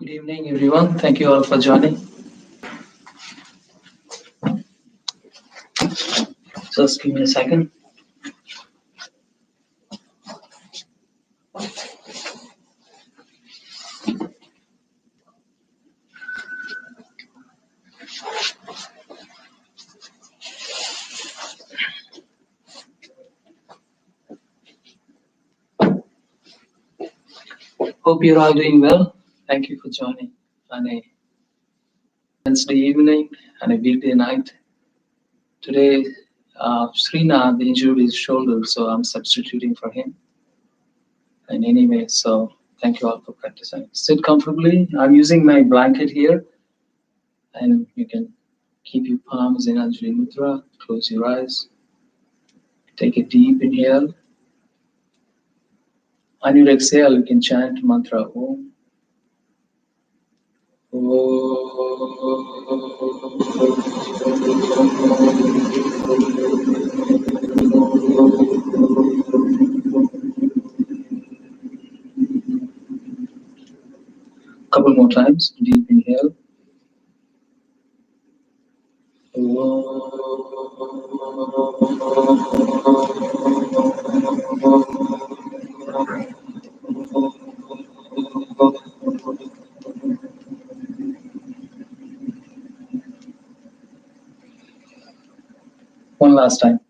Good evening, everyone. Thank you all for joining. Just give me a second. Hope you're all doing well. Thank you for joining on a Wednesday evening and a weekday night. Today, Srinath injured his shoulder, so I'm substituting for him. And anyway, so thank you all for practicing. Sit comfortably. I'm using my blanket here, and you can keep your palms in Anjali Mudra. Close your eyes. Take a deep inhale. On your exhale, you can chant mantra Om. Couple more times. Deep inhale. One last time.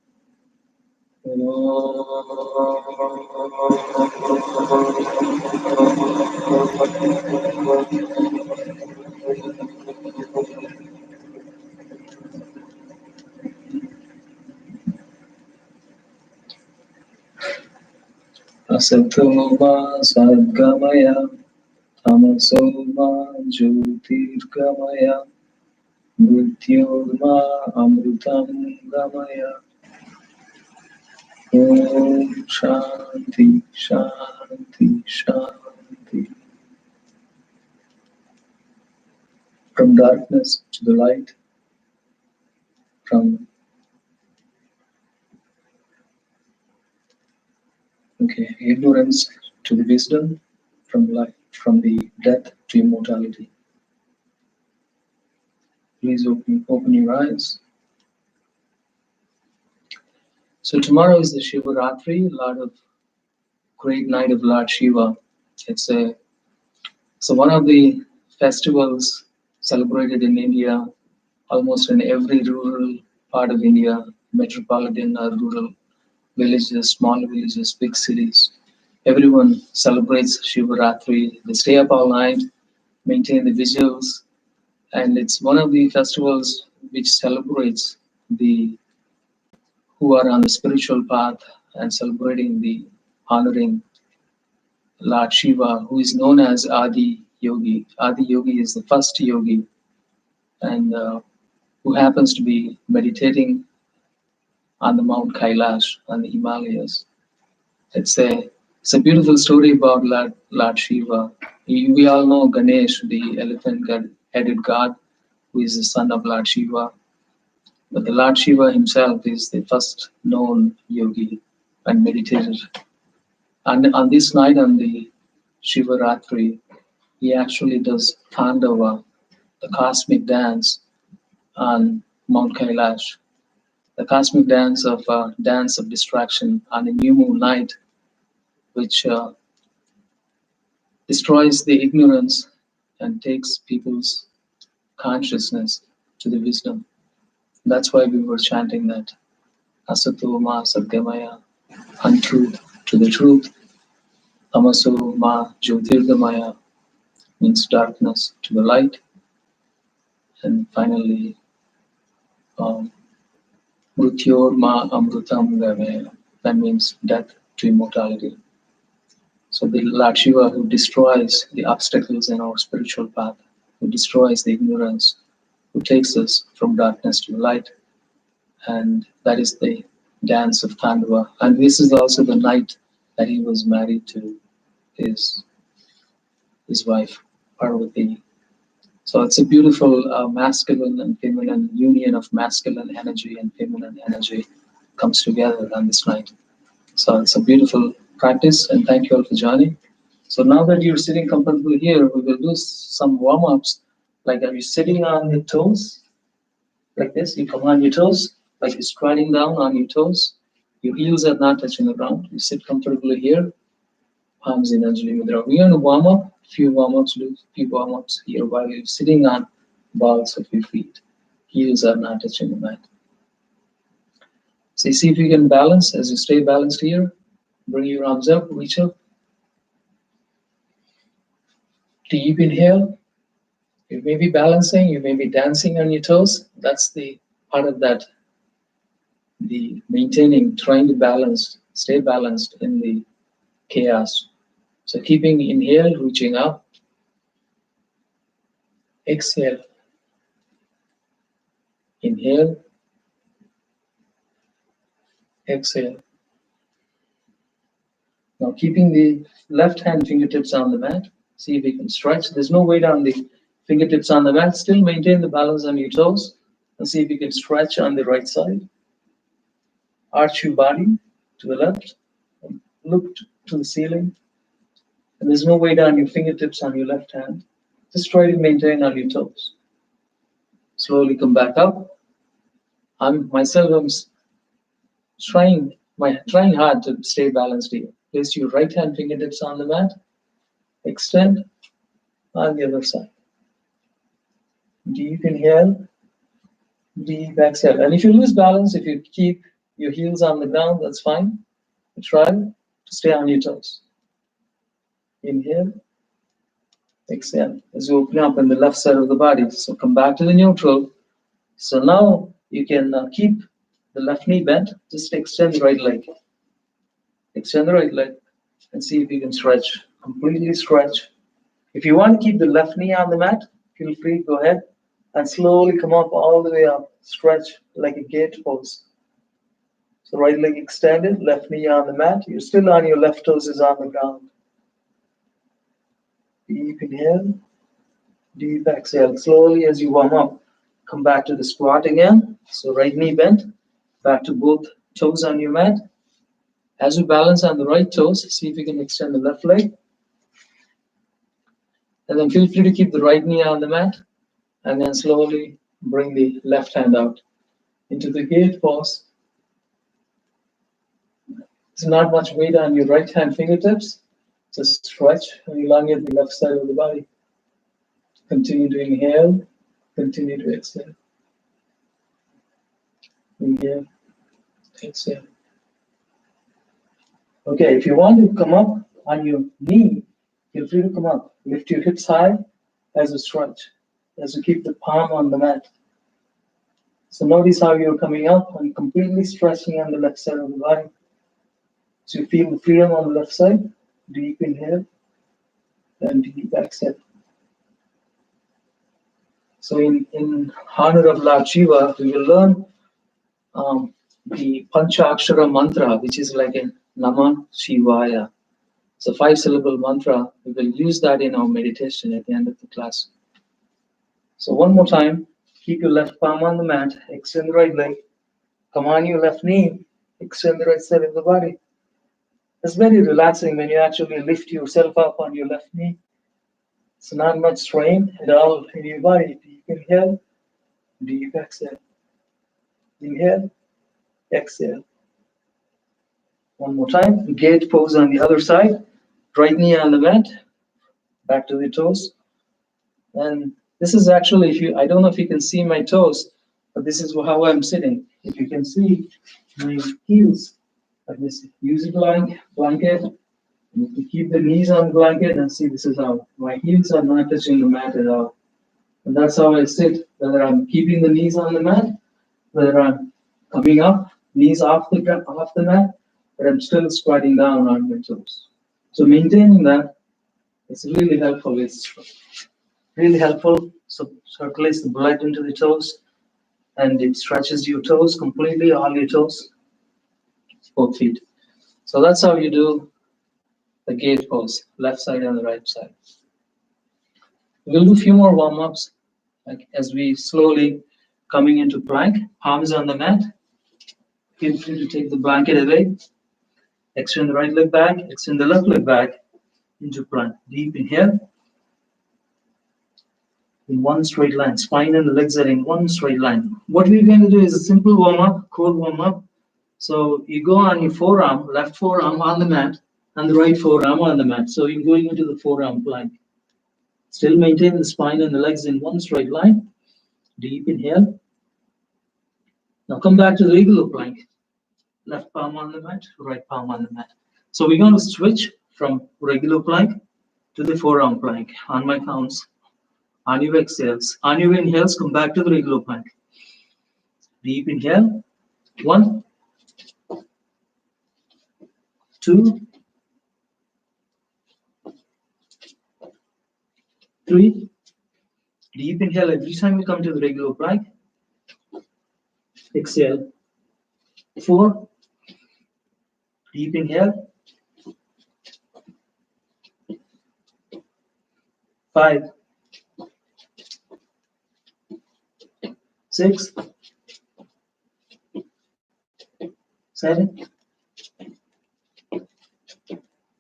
Asatoma Sadgamaya Tamasoma Jyotirgamaya Mrityorma Amrutam Gamaya. Om Shanti Shanti Shanti. From darkness to the light, from ignorance to the wisdom, from life, from the death to immortality. Please open your eyes. So tomorrow is the Shivaratri, great night of Lord Shiva. It's one of the festivals celebrated in India, almost in every rural part of India, metropolitan or rural villages, small villages, big cities. Everyone celebrates Shivaratri. They stay up all night, maintain the vigils, and it's one of the festivals which celebrates the who are on the spiritual path and honoring Lord Shiva, who is known as Adi Yogi. Adi Yogi is the first yogi, and who happens to be meditating on the Mount Kailash on the Himalayas. It's a beautiful story about Lord Shiva. We all know Ganesh, the elephant-headed god, who is the son of Lord Shiva. But the Lord Shiva himself is the first known yogi and meditator. And on this night, on the Shivaratri, he actually does Tandava, the cosmic dance on Mount Kailash, the cosmic dance of distraction on a new moon night, which destroys the ignorance and takes people's consciousness to the wisdom. That's why we were chanting that. Asato ma sadgamaya, untruth to the truth. Tamaso ma jyotirgamaya means darkness to the light. And finally, mrityor ma amrutam gamaya, that means death to immortality. So the Lord Shiva, who destroys the obstacles in our spiritual path, who destroys the ignorance, who takes us from darkness to light, and that is the dance of Tandava. And this is also the night that he was married to his wife, Parvati. So it's a beautiful masculine and feminine union of masculine energy and feminine energy comes together on this night. So it's a beautiful practice, and thank you all for joining. So now that you're sitting comfortably here, we will do some warm-ups. Like, are you sitting on your toes? Like this, you come on your toes, like you're squatting down on your toes. Your heels are not touching the ground. You sit comfortably here, palms in Anjali Mudra. We're going to warm up, few warm-ups here while you're sitting on balls of your feet. Heels are not touching the mat. So see if you can balance as you stay balanced here. Bring your arms up, reach up. Deep inhale. You may be balancing, you may be dancing on your toes. That's the part of that, the maintaining, trying to balance, stay balanced in the chaos. So keeping inhale, reaching up. Exhale. Inhale. Exhale. Now keeping the left hand fingertips on the mat. See if you can stretch. There's no weight on the fingertips on the mat. Still maintain the balance on your toes. And see if you can stretch on the right side. Arch your body to the left. Look to the ceiling. And there's no weight on your fingertips on your left hand. Just try to maintain on your toes. Slowly come back up. I'm trying hard to stay balanced here. Place your right hand fingertips on the mat. Extend on the other side. Deep inhale. Deep exhale. And if you lose balance, if you keep your heels on the ground, that's fine. Try to stay on your toes. Inhale. Exhale. As you open up on the left side of the body. So come back to the neutral. So now you can keep the left knee bent. Just extend the right leg. Extend the right leg and see if you can stretch. Completely stretch. If you want to keep the left knee on the mat, feel free, go ahead. And slowly come up all the way up. Stretch like a gate pose. So right leg extended, left knee on the mat. You're still on your left toes is on the ground. Deep inhale. Deep exhale. Slowly as you warm up, come back to the squat again. So right knee bent. Back to both toes on your mat. As you balance on the right toes, see if you can extend the left leg. And then feel free to keep the right knee on the mat. And then slowly bring the left hand out into the gate pose. There's not much weight on your right hand fingertips. Just stretch and elongate the left side of the body. Continue to inhale. Continue to exhale. Inhale. Exhale. Okay, if you want to come up on your knee, feel free to come up. Lift your hips high as you stretch, as you keep the palm on the mat. So notice how you're coming up and completely stretching on the left side of the body. So you feel the freedom on the left side. Deep inhale and deep exhale. So in honor of Lord Shiva, we will learn the Panchakshara mantra, which is like a Namah Shivaya. It's a 5-syllable mantra. We will use that in our meditation at the end of the class. So one more time, keep your left palm on the mat, extend the right leg, come on your left knee, extend the right side of the body. It's very relaxing when you actually lift yourself up on your left knee. It's not much strain at all in your body. Deep inhale, deep exhale. Inhale, exhale. One more time, gate pose on the other side. Right knee on the mat, back to the toes. And this is actually, I don't know if you can see my toes, but this is how I'm sitting. If you can see my heels, like this, use a blanket. You can keep the knees on the blanket and see this is how my heels are not touching the mat at all. And that's how I sit, whether I'm keeping the knees on the mat, whether I'm coming up, knees off the mat, but I'm still squatting down on my toes. So maintaining that is really helpful. It's really helpful. So circulates the blood into the toes and it stretches your toes completely, all your toes, both feet. So that's how you do the gate pose, left side and the right side. We'll do a few more warm-ups like as we slowly coming into plank, palms on the mat. Feel free to take the blanket away. Extend the right leg back, extend the left leg back. into plank. Deep inhale. In one straight line. Spine and the legs are in one straight line. What we're going to do is a simple warm-up, core warm-up. So you go on your forearm, left forearm on the mat, and the right forearm on the mat. So you're going into the forearm plank. Still maintain the spine and the legs in one straight line. Deep inhale. Now come back to the regular plank. Left palm on the mat, right palm on the mat. So we're going to switch from regular plank to the forearm plank on my counts. On your exhales. On your inhales, come back to the regular plank. Deep inhale. 1, 2, 3. Deep inhale every time you come to the regular plank. Exhale. 4. Deep inhale. 5. 6. 7.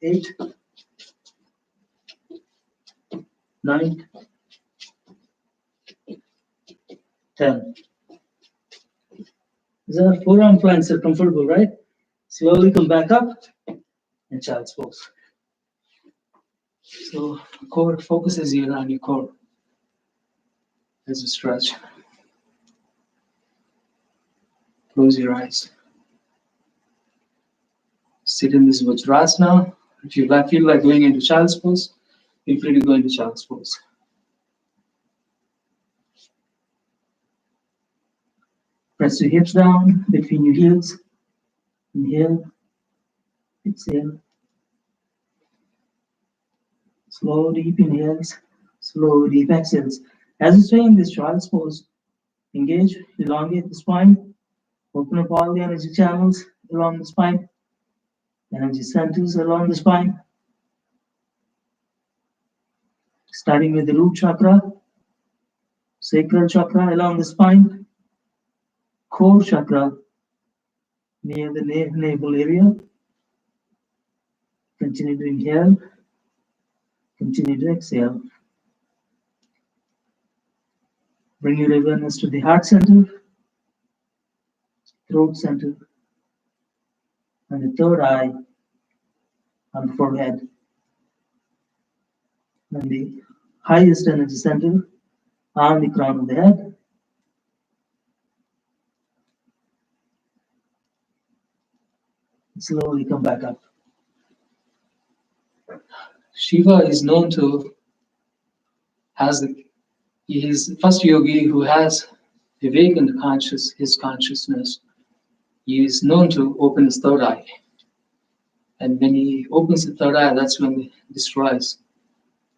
8. 9. 10. These are forearm planks are comfortable, right? Slowly come back up and child's pose. So core focuses here on your core as you stretch. Close your eyes. Sit in this Vajrasana. If you feel like going into child's pose, feel free to go into child's pose. Press your hips down between your heels. Inhale. Exhale. Slow, deep inhales. Slow, deep exhales. As you stay in this child's pose, engage, elongate the spine. Open up all the energy channels along the spine. Energy centers along the spine. Starting with the root chakra, sacral chakra along the spine, core chakra near the navel area. Continue to inhale, continue to exhale. Bring your awareness to the heart center, throat center, and the third eye on the forehead. And the highest energy center on the crown of the head. Slowly come back up. Shiva is known to he is the first yogi who has awakened his consciousness. He is known to open his third eye. And when he opens the third eye, that's when he destroys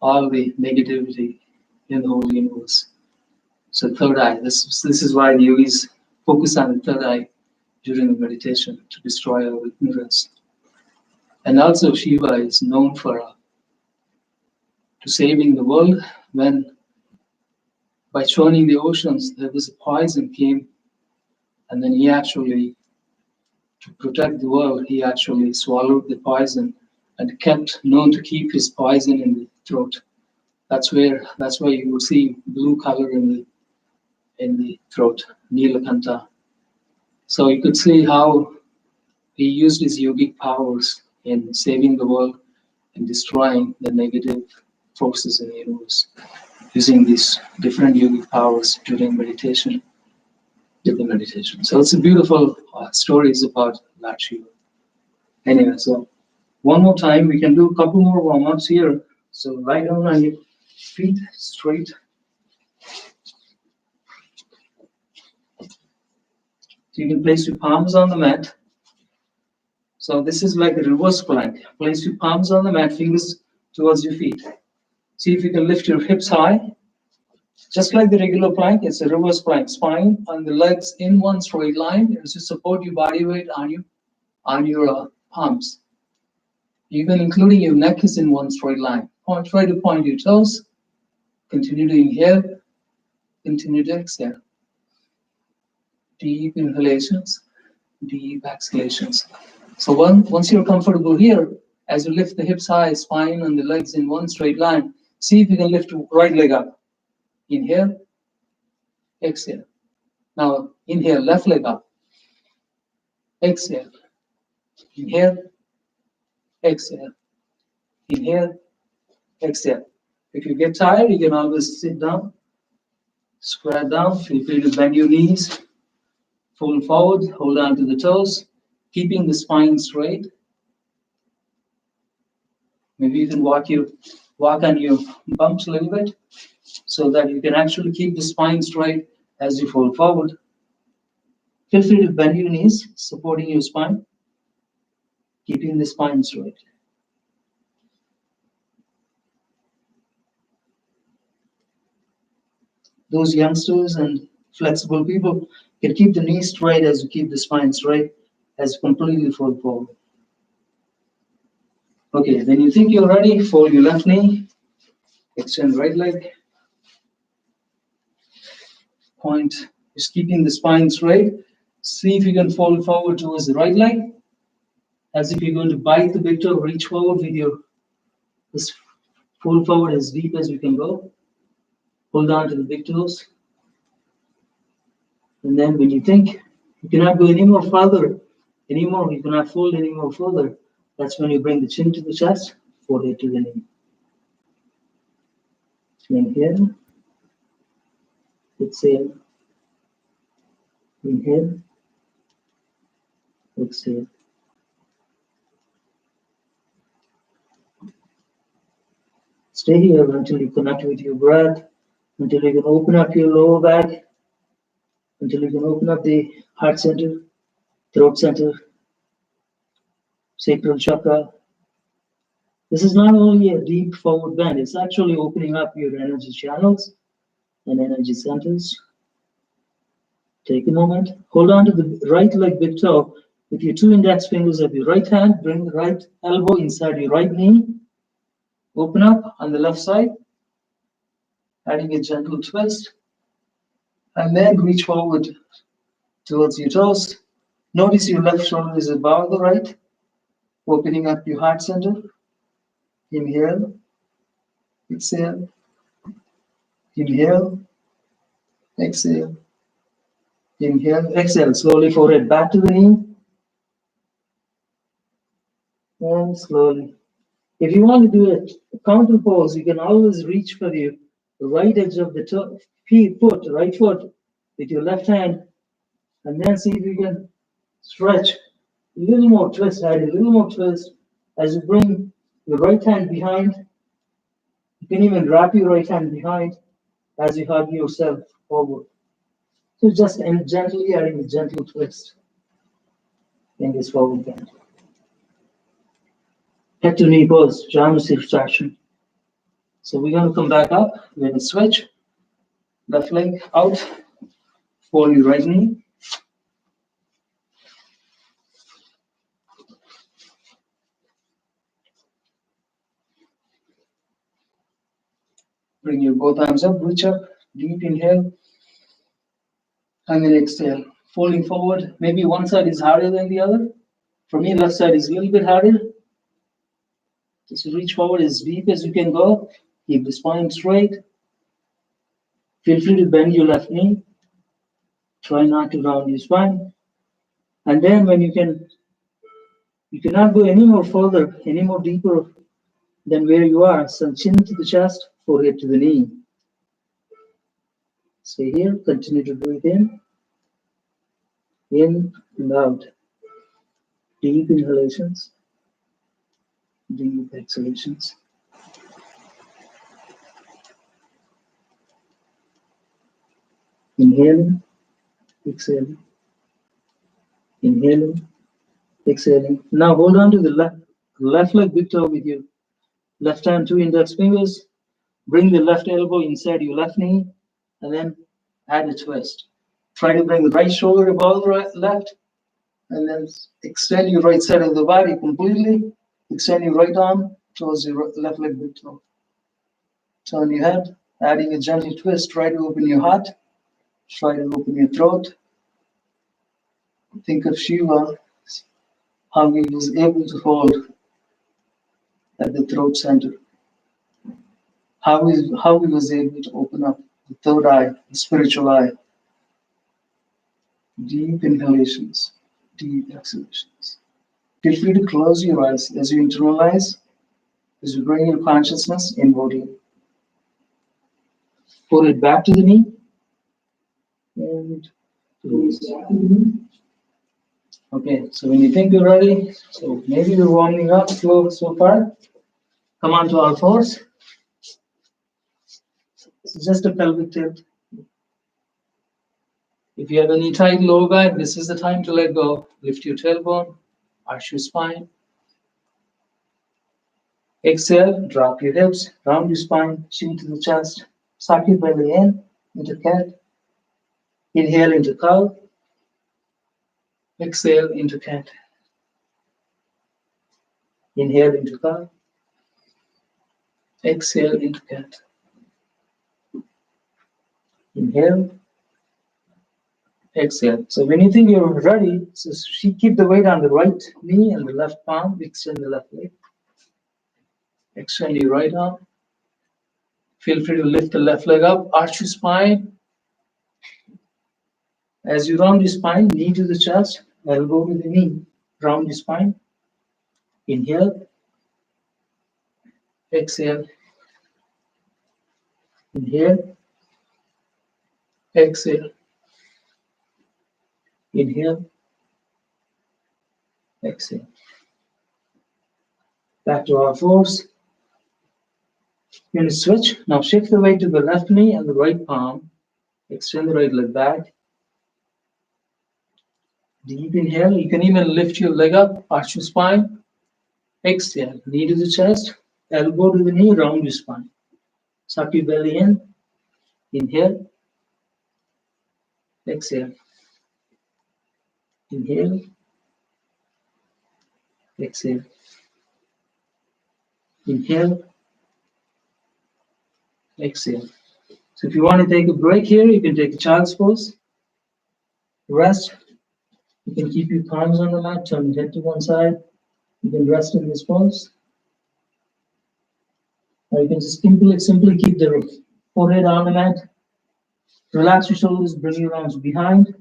all the negativity in the whole universe. So third eye, this is why the yogis focus on the third eye during the meditation to destroy our ignorance. And also Shiva is known for to saving the world when by churning the oceans there was a poison came, and then he actually, to protect the world, he actually swallowed the poison and kept known to keep his poison in the throat. That's why you will see blue color in the throat, Nilakanta. So you could see how he used his yogic powers in saving the world and destroying the negative forces in the universe, using these different yogic powers during meditation. So it's a beautiful stories about Lord Shiva. Anyway, so one more time, we can do a couple more warm-ups here. So lie down on your feet straight. So you can place your palms on the mat. So this is like a reverse plank. Place your palms on the mat, fingers towards your feet. See if you can lift your hips high. Just like the regular plank, it's a reverse plank. Spine and the legs in one straight line to support your body weight on your palms. Even including your neck is in one straight line. Try to point your toes. Continue to inhale. Continue to exhale. Deep inhalations, deep exhalations. So once you're comfortable here, As you lift the hips high, spine and the legs in one straight line, see if you can lift right leg up. Inhale, exhale. Now inhale, left leg up. Exhale. Inhale, exhale. Inhale, exhale. If you get tired, you can always sit down, square down. Feel free to bend your knees, fold forward, hold on to the toes, keeping the spine straight. Maybe you can walk on your bumps a little bit so that you can actually keep the spine straight as you fold forward. Feel free to bend your knees, supporting your spine, keeping the spine straight. Those youngsters and flexible people can keep the knees straight as you keep the spine straight, as you completely fold forward. Okay, when you think you're ready, fold your left knee, extend right leg. Point is keeping the spine straight. See if you can fold forward towards the right leg, as if you're going to bite the big toe, reach forward with your, just fold forward as deep as you can go. Hold on to the big toes. And then when you think you cannot go any more further, you cannot fold any more further, that's when you bring the chin to the chest, forehead to the knee. Inhale, exhale, inhale, exhale. Stay here until you connect with your breath, until you can open up your lower back, until you can open up the heart center, throat center, sacral chakra. This is not only a deep forward bend, it's actually opening up your energy channels and energy centers. Take a moment, hold on to the right leg big toe with your two index fingers of your right hand, bring the right elbow inside your right knee, open up on the left side, adding a gentle twist, and then reach forward towards your toes. Notice your left shoulder is above the right, opening up your heart center. Inhale, exhale, inhale, exhale, inhale, exhale. Slowly forehead back to the knee, and slowly. If you want to do a counter pose, you can always reach for the right edge of the right foot with your left hand, and then see if you can stretch a little more twist, add a little more twist as you bring your right hand behind. You can even wrap your right hand behind as you hug yourself forward. So just gently adding a gentle twist in this forward bend. Head to knee pose, Janu traction. So we're going to come back up, we're going to switch, left leg out, fold your right knee. Bring your both arms up, reach up, deep inhale, and then exhale. Folding forward, maybe one side is harder than the other. For me, left side is a little bit harder. Just reach forward as deep as you can go. Keep the spine straight. Feel free to bend your left knee. Try not to round your spine. And then when you cannot go any more further, any more deeper than where you are. So chin to the chest, forehead to the knee. Stay here, continue to breathe in and out. Deep inhalations, deep exhalations. Inhaling, exhaling, inhaling, exhaling. Now hold on to the left leg big toe with your left hand, two index fingers. Bring the left elbow inside your left knee, and then add a twist. Try to bring the right shoulder above the left, and then extend your right side of the body completely. Extend your right arm towards your left leg big toe. Turn your head, adding a gentle twist. Try to open your heart. Try to open your throat. Think of Shiva, how he was able to hold at the throat center. How he was able to open up the third eye, the spiritual eye. Deep inhalations, deep exhalations. Feel free to close your eyes as you internalize, as you bring your consciousness inwardly. Pull it back to the knee and pull it back to the knee. Okay, so when you think you're ready, so maybe you're warming up slow so far. Come on to all fours. It's just a pelvic tilt. If you have any tight low back, this is the time to let go. Lift your tailbone, arch your spine. Exhale, drop your hips, round your spine, chin to the chest. Suck your belly in, into cat. Inhale into cow. Exhale into cat. Inhale into cow. Exhale into cat. Inhale. Exhale. So when you think you're ready, so keep the weight on the right knee and the left palm. Extend the left leg. Extend your right arm. Feel free to lift the left leg up. Arch your spine. As you round your spine, knee to the chest, elbow to the knee. Round your spine. Inhale. Exhale. Inhale. Exhale. Inhale. Exhale. Back to our fours. You're going to switch. Now shift the weight to the left knee and the right palm. Extend the right leg back. Deep inhale. You can even lift your leg up, arch your spine. Exhale. Knee to the chest, elbow to the knee, round your spine. Suck your belly in. Inhale. Exhale. Inhale. Exhale. Inhale. Exhale. So if you want to take a break here, you can take a child's pose. Rest. You can keep your palms on the mat, turn your head to one side. You can rest in this pose. Or you can just simply keep the forehead on the mat. Relax your shoulders, bring your arms behind.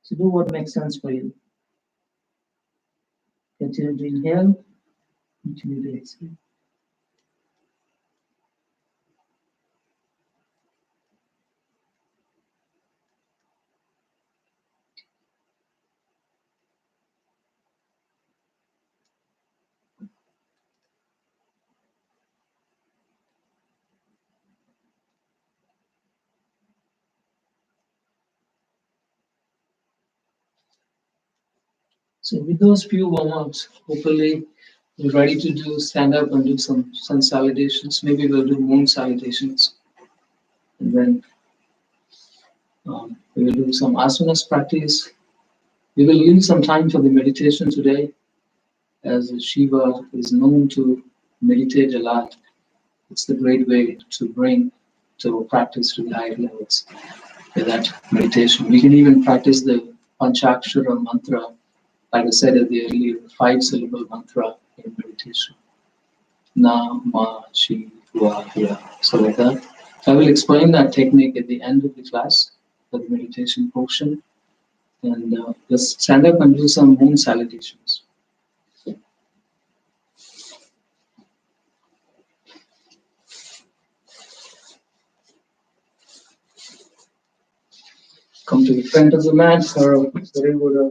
So do what makes sense for you. Continue to inhale, continue to exhale. So with those few warm-ups, hopefully you're ready to do stand up and do some sun salutations. Maybe we'll do moon salutations. And then we will do some asanas practice. We will leave some time for the meditation today, as Shiva is known to meditate a lot. It's the great way to bring to practice to the higher levels with that meditation. We can even practice the Panchakshara mantra, like I said at the earlier 5-syllable mantra in meditation. Na, ma, shi, va, ya. So like that. I will explain that technique at the end of the class for the meditation portion. And let's stand up and do some moon salutations. Come to the front of the mat, or whatever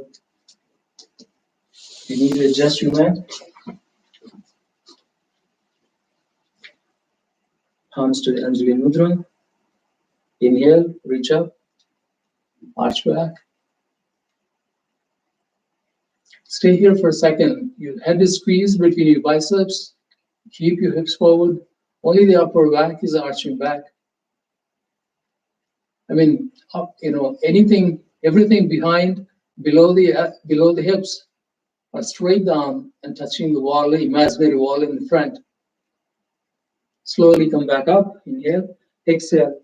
you need to adjust your mat. Palms to the Anjali Mudra. Inhale, reach up, arch back. Stay here for a second. Your head is squeezed between your biceps. Keep your hips forward. Only the upper back is arching back. I mean, everything below the hips are straight down and touching the wall, the imaginary wall in the front. Slowly come back up. Inhale, exhale,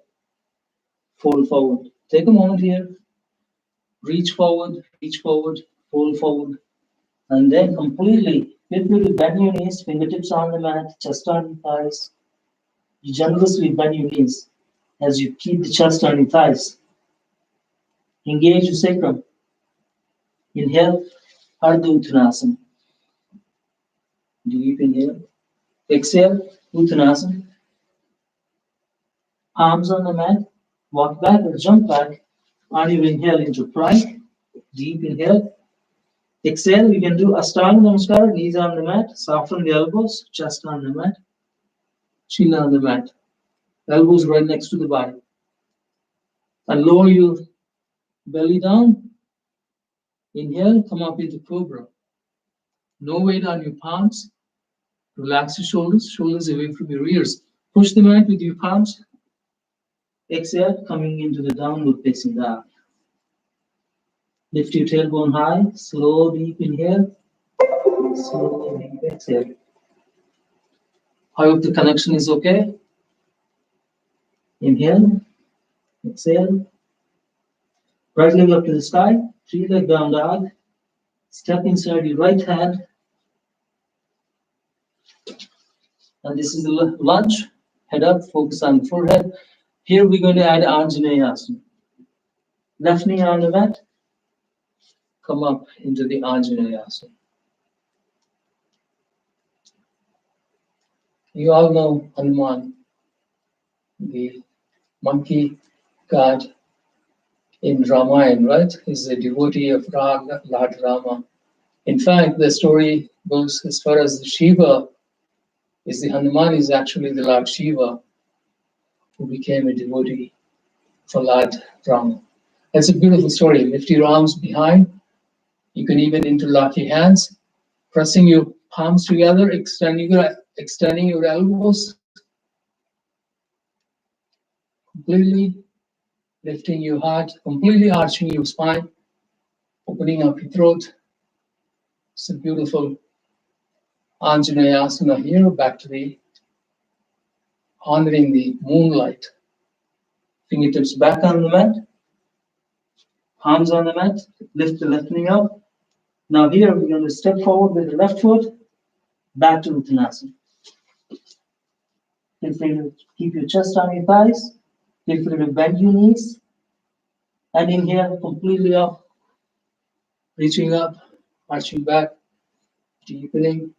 fold forward. Take a moment here. Reach forward, fold forward, and then completely Feel free to bend your knees, fingertips on the mat, chest on your thighs. You generously bend your knees as you keep the chest on your thighs. Engage your sacrum. Inhale, Ardha Uttanasana. Deep inhale. Exhale, Uttanasana. Arms on the mat. Walk back or jump back. On your inhale into plank. Deep inhale. Exhale, you can do Ashtanga Namaskar, knees on the mat, soften the elbows, chest on the mat, chin on the mat, elbows right next to the body. And lower your belly down. Inhale, come up into Cobra. No weight on your palms. Relax your shoulders, shoulders away from your ears. Push the mat with your palms. Exhale, coming into the downward facing dog. Lift your tailbone high, slow, deep inhale, slow, deep exhale. I hope the connection is okay. Inhale, exhale. Right leg up to the sky, 3-leg down dog. Step inside your right hand. And this is the lunge. Head up, focus on the forehead. Here we're going to add Anjaneyasana. Left knee on the mat. Come up into the Anjaneyasana. You all know Hanuman, the monkey god in Ramayana, right? He's a devotee of Lord Rama. In fact, the story goes as far as Shiva is the Hanuman is actually the Lord Shiva who became a devotee for Lord Rama. That's a beautiful story. Lift your arms behind. You can even interlock your hands, pressing your palms together, extending your elbows, completely lifting your heart, completely arching your spine, opening up your throat. It's a beautiful Anjaneyasana here, back to the honoring the moonlight. Fingertips back on the mat, palms on the mat, lift the left knee up. Now here we're going to step forward with the left foot, back to Uttanasana. Feel free to keep your chest on your thighs. Feel free to bend your knees. And inhale completely up, reaching up, arching back, deepening,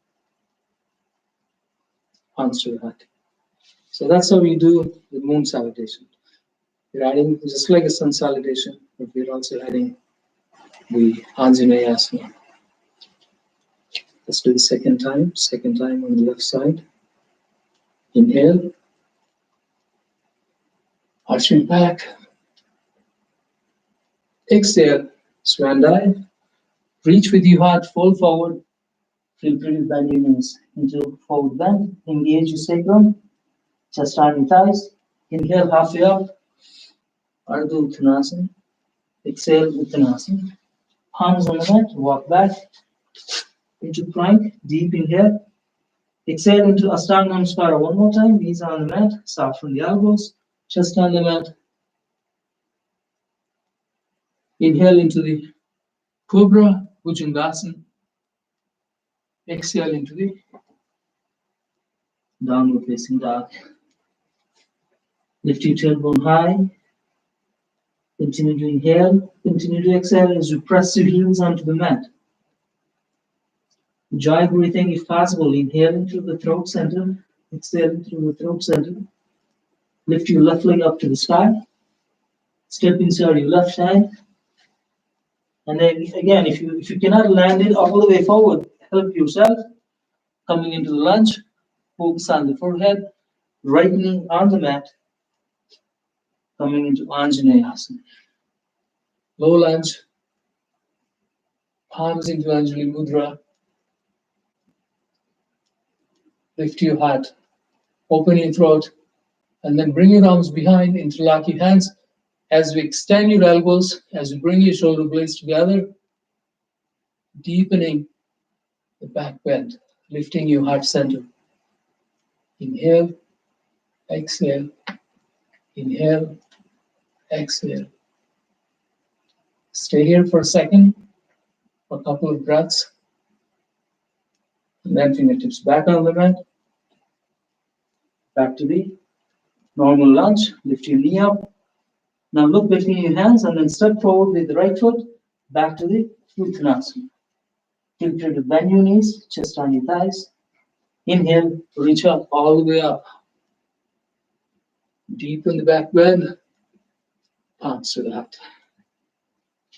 arms to the heart. So that's how we do the moon salutation. We're adding, just like a sun salutation, but we're also adding the Anjaneyasana. Let's do the second time on the left side. Inhale, arching back. Exhale, swan dive. Reach with your heart, fold forward. Feel free to bend your knees into forward bend. Engage your sacrum, chest on your thighs. Inhale, halfway up. Ardha Uttanasana. Exhale, Uttanasana. Palms on the mat, walk back into plank. Deep inhale. Exhale into Ashtanga Namaskara one more time. Knees on the mat, soften the elbows, chest on the mat. Inhale into the Cobra, Bhujangasana. Exhale into the downward facing dog. Lift your tailbone high. Continue to inhale. Continue to exhale as you press your heels onto the mat. Enjoy breathing if possible. Inhale into the throat center. Exhale through the throat center. Lift your left leg up to the sky. Step inside your left hand. And then again, if you cannot land it all the way forward, help yourself. Coming into the lunge, focus on the forehead, right knee on the mat. Coming into Anjaneyasana. Low lunge, palms into Anjali Mudra. Lift your heart, open your throat, and then bring your arms behind, interlock your hands. As we extend your elbows, as you bring your shoulder blades together, deepening the back bend, lifting your heart center. Inhale, exhale, inhale, exhale. Stay here for a second, a couple of breaths. And then fingertips back on the mat. Back to the normal lunge. Lift your knee up. Now look between your hands and then step forward with the right foot. Back to the Uttanasana. Feel free to bend your knees, chest on your thighs. Inhale, reach up all the way up. Deep in the back bend, palms to the heart.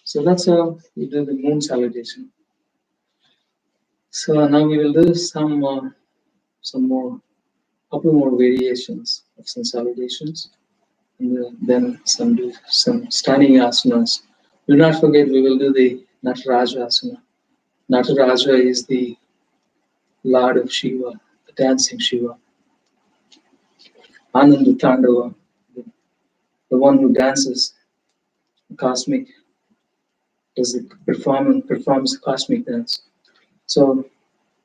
So that's how we do the moon salutation. So now we will do some more, couple more variations of some salutations, and then do some standing asanas. Do not forget we will do the Nataraja asana. Nataraja is the Lord of Shiva, the dancing Shiva. Ananda Tandava, the one who dances the cosmic, performs the cosmic dance. So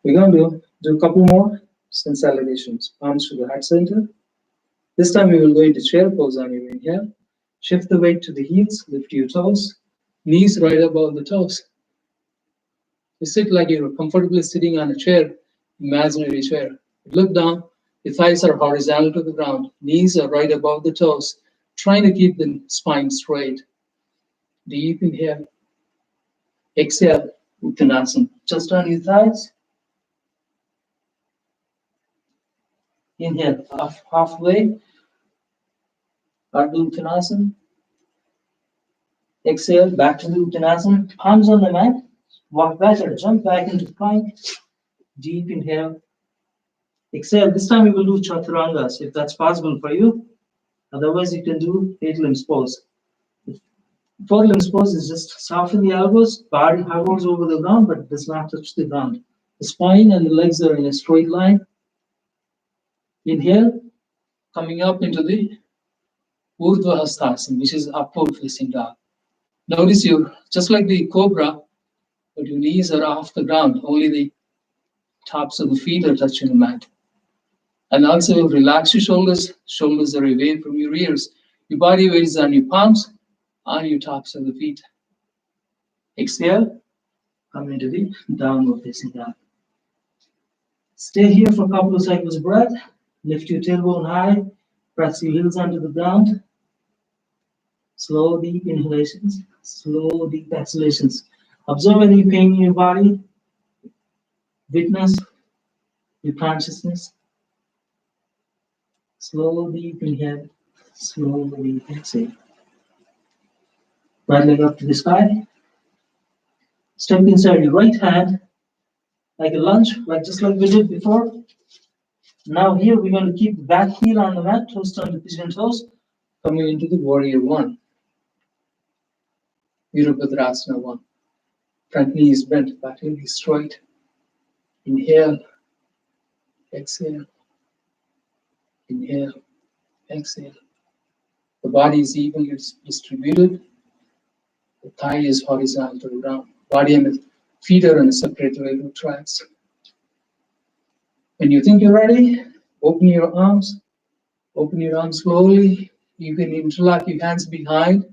we're going to do a couple more consolidations. Palms to the heart center. This time we will go into chair pose on your inhale. Shift the weight to the heels, lift your toes, knees right above the toes. You sit like you're comfortably sitting on a chair, imaginary chair. Look down, the thighs are horizontal to the ground, knees are right above the toes, trying to keep the spine straight. Deep inhale. Exhale, Uttanasana. Just on your thighs. Inhale, halfway. Ardha Uttanasana. Exhale, back to the Uttanasana. Palms on the mat. Walk back or jump back into plank. Deep inhale. Exhale. This time we will do Chaturangas if that's possible for you. Otherwise, you can do 8 limbs pose. 4 limbs pose is just soften the elbows, body hovers over the ground but does not touch the ground. The spine and the legs are in a straight line. Inhale, coming up into the Urdhva Hastasana, which is upward facing dog. Notice you, just like the cobra, but your knees are off the ground, only the tops of the feet are touching the mat. And also relax your shoulders are away from your ears. Your body weight is on your palms, on your tops of the feet. Exhale, come into the downward facing dog. Stay here for a couple of cycles of breath. Lift your tailbone high, press your heels onto the ground. Slow, deep inhalations, slow, deep exhalations. Observe any pain in your body. Witness your consciousness. Slow, deep inhale, slow, deep exhale. Right leg up to the sky. Step inside your right hand like a lunge, just like we did before. Now here we're going to keep the back heel on the mat, toes on the pigeon toes, coming into the warrior one. Virabhadrasana 1. Front knee is bent, back knee is straight. Inhale, exhale, inhale, exhale. The body is evenly distributed. The thigh is horizontal to the ground. Body and the feet are on a separate railroad tracks. When you think you're ready, open your arms slowly. You can interlock your hands behind.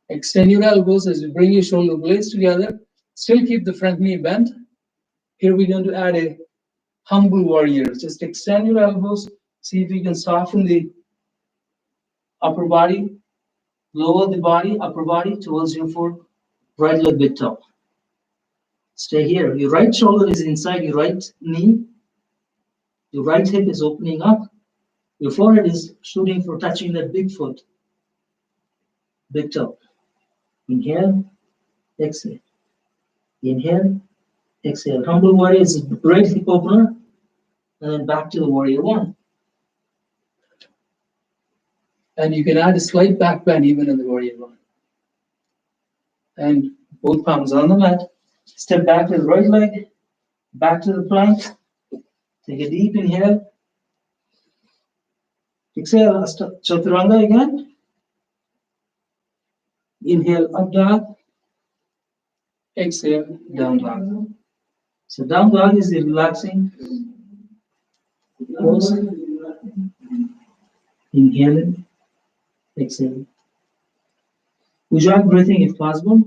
Extend your elbows as you bring your shoulder blades together. Still keep the front knee bent. Here we're going to add a humble warrior. Just extend your elbows. See if you can soften the upper body. Lower the body, upper body towards your foot. Right leg bit up. Stay here. Your right shoulder is inside your right knee. Your right hip is opening up. Your forehead is shooting for touching that big foot. Big toe. Inhale, exhale. Inhale, exhale. Humble warrior is a great hip opener. And then back to the warrior one. And you can add a slight back bend even in the warrior one. And both palms on the mat. Step back with the right leg. Back to the plank. Take a deep inhale. Exhale, Chaturanga again. Inhale, up dog. Exhale, down dog. So down dog is the relaxing pose. Inhaling, exhaling. Ujjayi breathing if possible.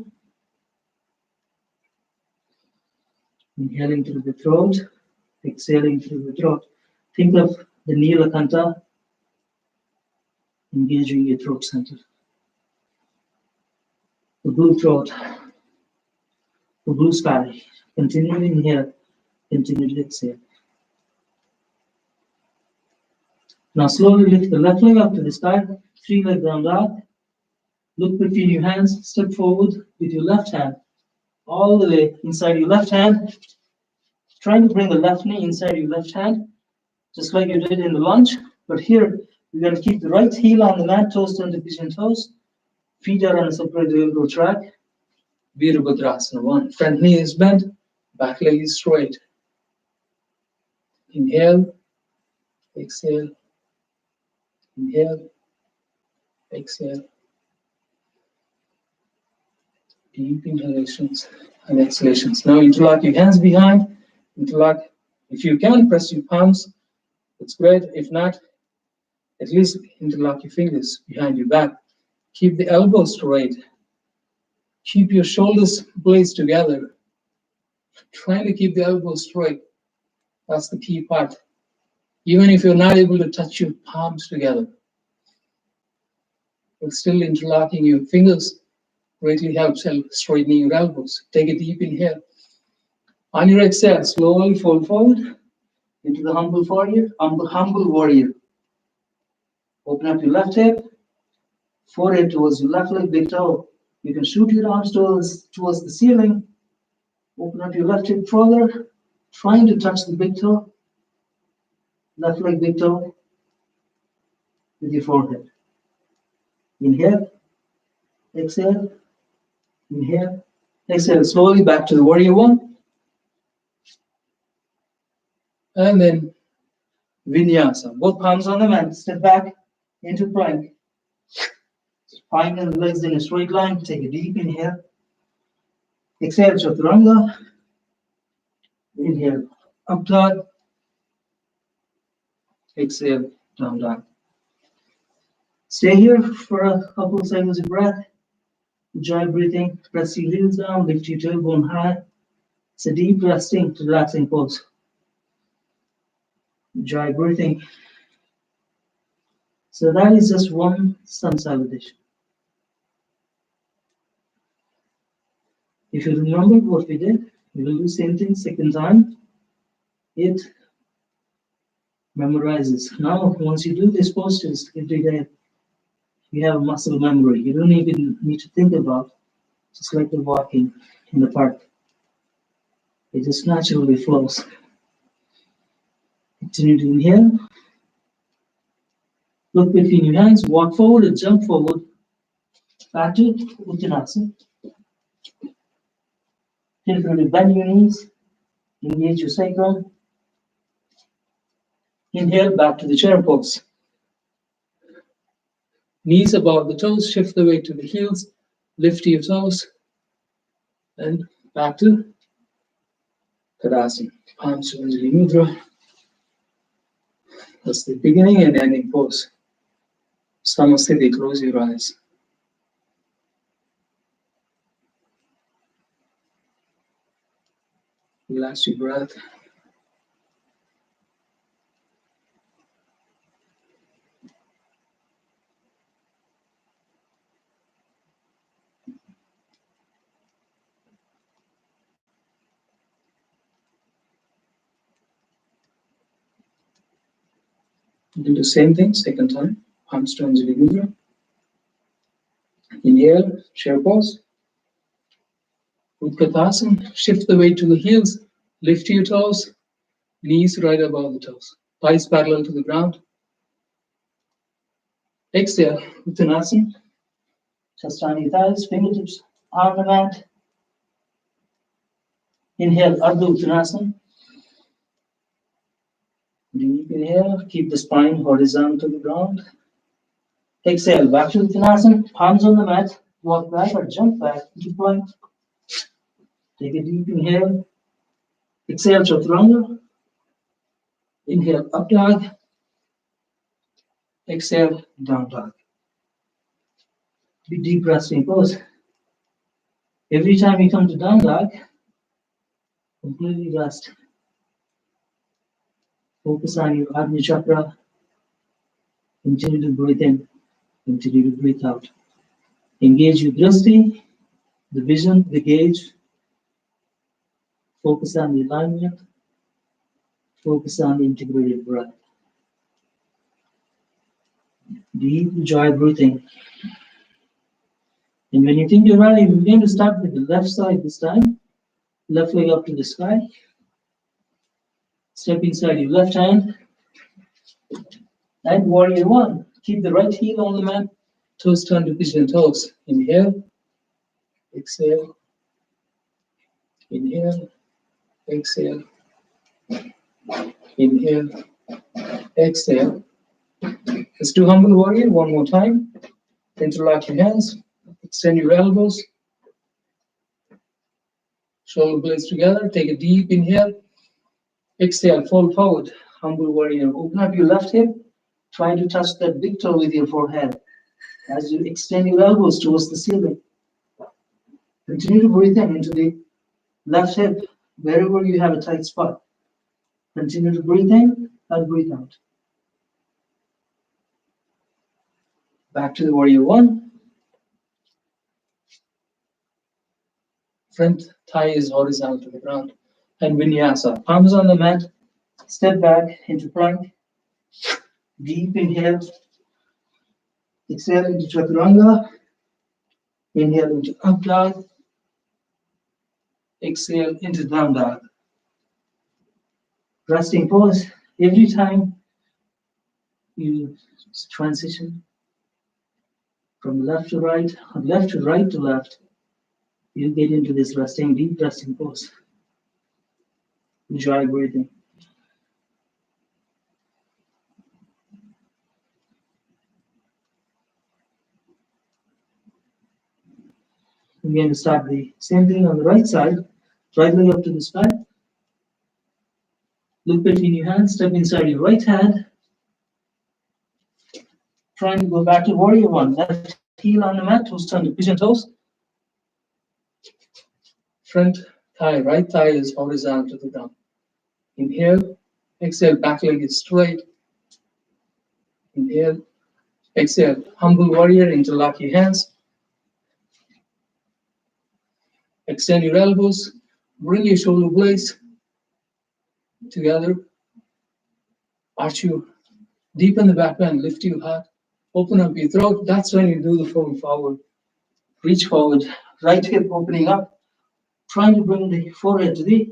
Inhaling through the throat, exhaling through the throat. Think of the Nilakanta engaging your throat center. The blue throat, the blue sky. Continue to inhale, continue to exhale. Now slowly lift the left leg up to the sky, 3-leg down dog. Look between your hands, step forward with your left hand, all the way inside your left hand. Trying to bring the left knee inside your left hand, just like you did in the lunge. But here, we're going to keep the right heel on the mat, toes turn to pigeon toes. Feet are on a separate elbow track. Virabhadrasana 1. Front knee is bent, back leg is straight. Inhale, exhale, inhale, exhale. Deep inhalations and exhalations. Now interlock your hands behind. Interlock. If you can, press your palms. It's great. If not, at least interlock your fingers behind your back. Keep the elbows straight. Keep your shoulders blazed together. Trying to keep the elbows straight. That's the key part. Even if you're not able to touch your palms together, but still interlocking your fingers greatly helps straightening your elbows. Take a deep inhale. On your exhale, slowly fold forward into the humble warrior. Open up your left hip, forehead towards your left leg, big toe. You can shoot your arms towards the ceiling. Open up your left hip further, trying to touch the big toe. Left leg, big toe with your forehead. Inhale, exhale, inhale, exhale. Slowly back to the warrior 1. And then vinyasa. Both palms on the mat. Step back into plank. Spine and legs in a straight line. Take a deep inhale. Exhale, Chaturanga. Inhale, up dog. Exhale, down dog. Stay here for a couple of seconds of breath. Enjoy breathing. Press your heels down. Lift your tailbone high. It's a deep, resting, relaxing pose. Enjoy breathing. So that is just one sun salutation. If you remember what we did, we will do the same thing second time. It memorizes. Now, once you do these postures every day, you have muscle memory. You don't even need to think about, just like the walking in the park. It just naturally flows. Continue to inhale. Look between your hands, walk forward and jump forward. Back to Uttanasana. Feel free to bend your knees, engage your sacrum. Inhale, back to the chair pose. Knees above the toes, shift the weight to the heels, lift your toes, and back to Tadasana. Palms to Anjali Mudra. That's the beginning and ending pose. Samasthiti, close your eyes. Relax your breath. Do the same thing, second time. Palms to Anjali Mudra. Inhale, chair pose. Utkatasana, shift the weight to the heels, lift your toes, knees right above the toes, thighs parallel to the ground. Exhale, Uttanasana, chest on your thighs, fingertips on the mat. Inhale, Ardha Uttanasana. Deep inhale, keep the spine horizontal to the ground. Exhale, back to Uttanasana, palms on the mat, walk back or jump back into plank. Take a deep inhale. Exhale, Chaturanga. Inhale, up dog. Exhale, down dog. Be deep resting pose. Every time you come to down dog, Completely rest. Focus on your Ajna chakra. Continue to breathe in. Continue to breathe out. Engage your drishti, the vision, the gaze. Focus on the alignment. Focus on the integrated breath. Deep joy breathing. And when you think you're ready, we're going to start with the left side this time. Left leg up to the sky. Step inside your left hand. And warrior one. Keep the right heel on the mat. Toes turn to pigeon toes. Inhale. Exhale. Inhale. Exhale. Inhale. Exhale. Let's do humble warrior one more time. Interlock your hands. Extend your elbows. Shoulder blades together. Take a deep inhale. Exhale. Fold forward. Humble warrior. Open up your left hip. Try to touch that big toe with your forehead as you extend your elbows towards the ceiling. Continue to breathe in into the left hip, wherever you have a tight spot. Continue to breathe in and breathe out. Back to the warrior one. Front thigh is horizontal to the ground. And vinyasa. Palms on the mat. Step back into plank. Deep inhale. Exhale into chaturanga. Inhale into up dog. Exhale into down dog. Resting pose. Every time you transition from left to right, or left to right to left, you get into this resting, deep resting pose. Enjoy breathing. We're going to start the same thing on the right side. Right leg up to the sky. Look between your hands, step inside your right hand. Trying to go back to warrior one. Left heel on the mat, toes turn to pigeon toes. Front thigh, right thigh is horizontal to the ground. Inhale, exhale, back leg is straight. Inhale, exhale, humble warrior, interlock your hands. Extend your elbows, bring your shoulder blades together. Arch you, deepen the back bend, lift your heart, open up your throat. That's when you do the fold forward. Reach forward, right hip opening up, trying to bring the forehead to the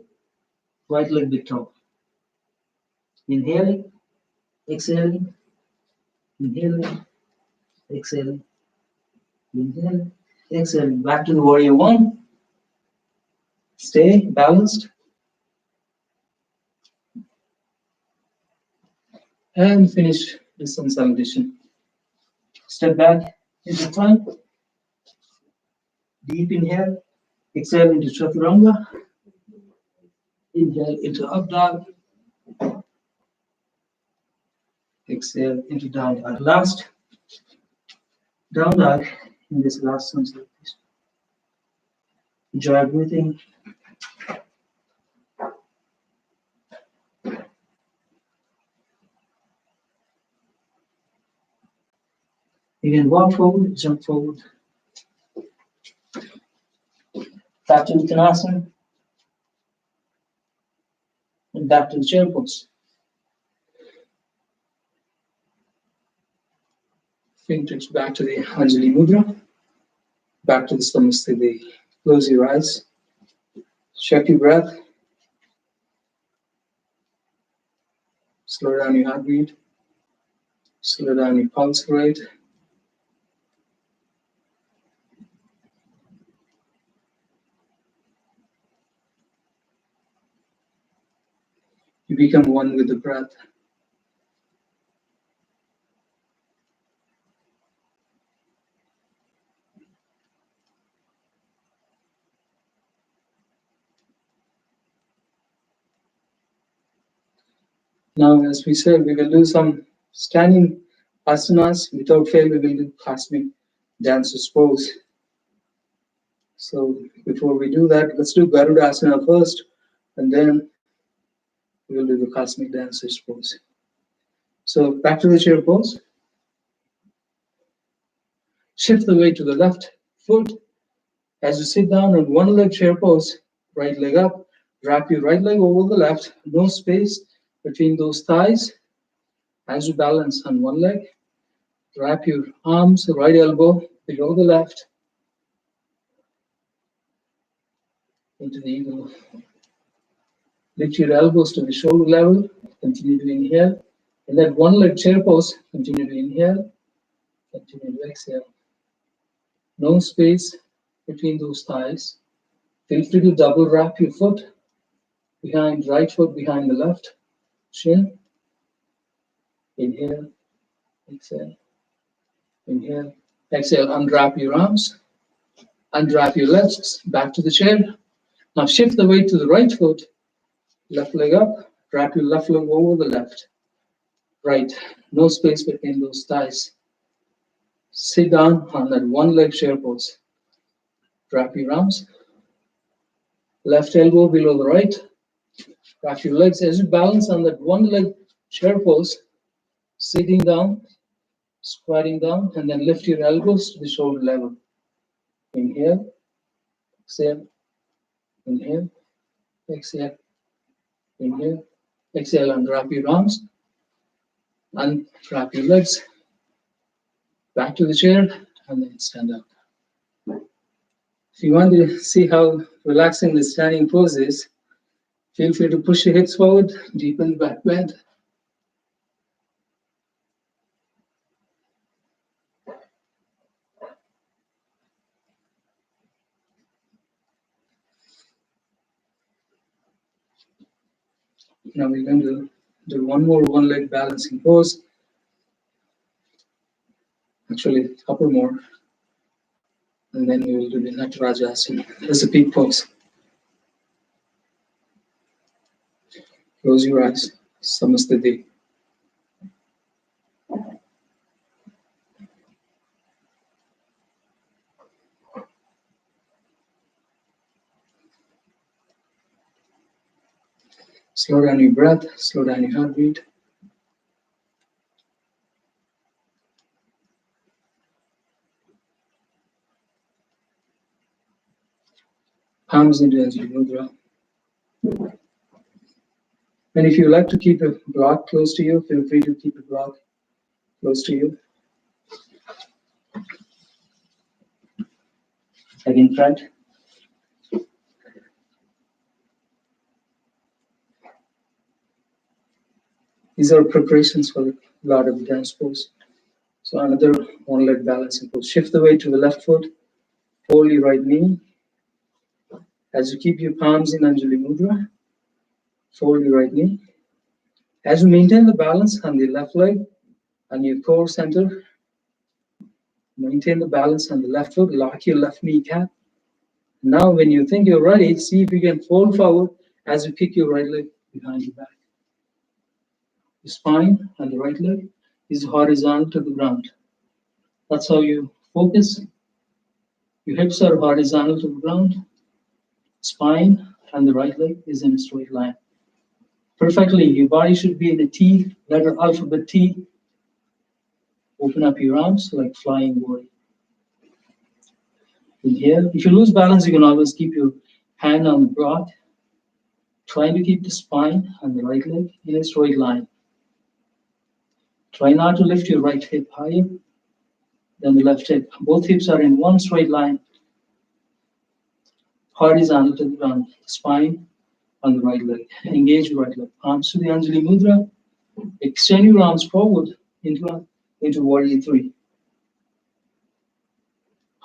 right leg big toe. Inhaling, exhaling, inhaling, exhaling, inhaling, exhaling. Back to the warrior one. Stay balanced. And finish this sun salutation. Step back into plank. Deep inhale. Exhale into chaturanga. Inhale into up dog. Exhale into down dog. Last down dog in this last sun salutation. Enjoy breathing. You can walk forward, jump forward. Back to Uttanasana. And back to the chair pose. Fingertips back to the Anjali Mudra. Back to the Svamasthiti. Close your eyes. Check your breath. Slow down your heartbeat. Slow down your pulse rate. You become one with the breath. Now, as we said, we will do some standing asanas. Without fail, we will do cosmic dancer's pose. So before we do that, let's do Garudasana first. and then we will do the cosmic dancers pose. So back to the chair pose. Shift the weight to the left foot. As you sit down on one leg chair pose, right leg up, wrap your right leg over the left, no space between those thighs. As you balance on one leg, wrap your arms, right elbow below the left, into the eagle. Lift your elbows to the shoulder level, continue to inhale. In that one leg chair pose, continue to inhale, continue to exhale. No space between those thighs. Feel free to double wrap your foot behind, right foot behind the left shin. Inhale, exhale, inhale, exhale. Unwrap your arms, unwrap your legs, back to the chair. Now shift the weight to the right foot, left leg up, wrap your left leg over the left. Right, no space between those thighs. Sit down on that one leg chair pose. Wrap your arms, left elbow below the right. Wrap your legs as you balance on that one leg chair pose. Sitting down, squatting down, and then lift your elbows to the shoulder level. Inhale, exhale, inhale, exhale, inhale, exhale, and wrap your arms, and wrap your legs. Back to the chair, and then stand up. If you want to see how relaxing the standing pose is, feel free to push your hips forward, deepen the back bend. Now we're going to do one more one-leg balancing pose. Actually, a couple more. And then we will do the Chaturangas as a peak pose. Close your eyes. Samastiti. Slow down your breath, slow down your heartbeat. Palms into Anjali Mudra. And if you like to keep a block close to you, feel free to keep a block close to you. Like in front. These are preparations for the Lord of the Dance pose. So another one-leg balancing pose. Shift the weight to the left foot, fold your right knee. As you keep your palms in Anjali Mudra, fold your right knee. As you maintain the balance on the left leg, on your core center, maintain the balance on the left foot, lock your left kneecap. Now when you think you're ready, see if you can fold forward as you kick your right leg behind your back. The spine and the right leg is horizontal to the ground. That's how you focus. Your hips are horizontal to the ground. Spine and the right leg is in a straight line. Perfectly, your body should be in a T, letter alphabet T. Open up your arms like flying warrior. Inhale. If you lose balance, you can always keep your hand on the block, trying to keep the spine and the right leg in a straight line. Try not to lift your right hip higher than the left hip. Both hips are in one straight line, horizontal to the ground. The spine on the right leg. Engage your right leg. Arms to the Anjali Mudra. Extend your arms forward into Warrior 3.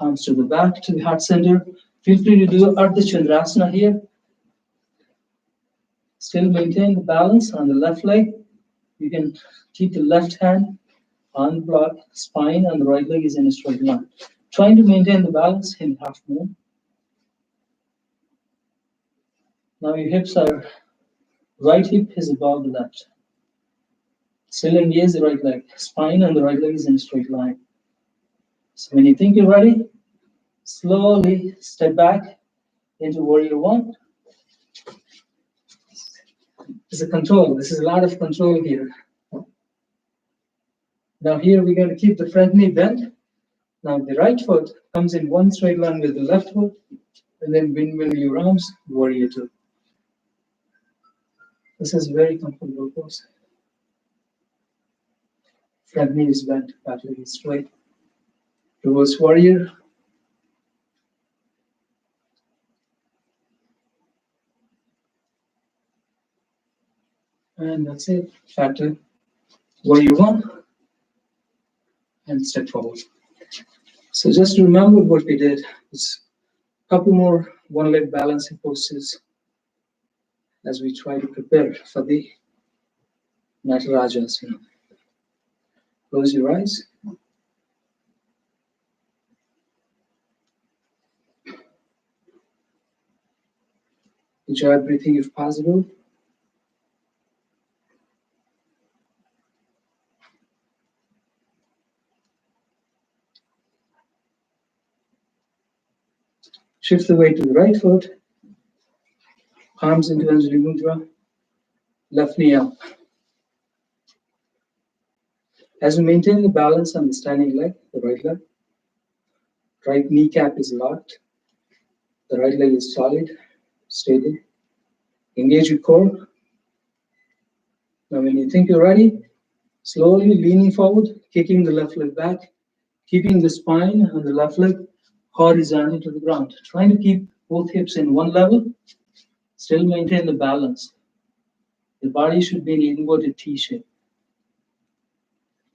Arms to the back, to the heart center. Feel free to do Ardha Chandrasana here. Still maintain the balance on the left leg. You can keep the left hand on the block, spine, and the right leg is in a straight line. Trying to maintain the balance in half moon. Now your hips are, right hip is above the left. Still engage the right leg. Spine and the right leg is in a straight line. So when you think you're ready, slowly step back into Warrior 1. It's a control. This is a lot of control here. Now here we're going to keep the front knee bent. Now the right foot comes in one straight line with the left foot, and then windmill your arms, warrior two. This is very comfortable pose. Front knee is bent, back leg is straight. Reverse warrior. And that's it. Factor warrior one and step forward. So just remember what we did. It's a couple more one leg balancing poses as we try to prepare for the Natarajasana. Close your eyes. Enjoy breathing if possible. Shift the weight to the right foot. Palms into Anjali Mudra. Left knee up. As we maintain the balance on the standing leg, the right leg, right kneecap is locked. The right leg is solid, stable. Engage your core. Now when you think you're ready, slowly leaning forward, kicking the left leg back, keeping the spine and the left leg horizontal to the ground. Trying to keep both hips in one level, still maintain the balance. The body should be in inverted T shape.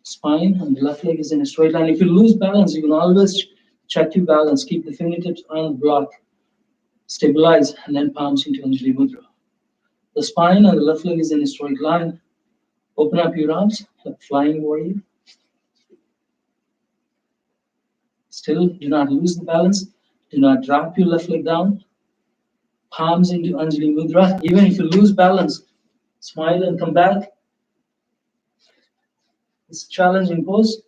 Spine and the left leg is in a straight line. If you lose balance, you can always check your balance. Keep the fingertips on the block. Stabilize and then palms into Anjali Mudra. The spine and the left leg is in a straight line. Open up your arms, like flying warrior. Still, do not lose the balance. Do not drop your left leg down. Palms into Anjali Mudra. Even if you lose balance, smile and come back. It's a challenging pose.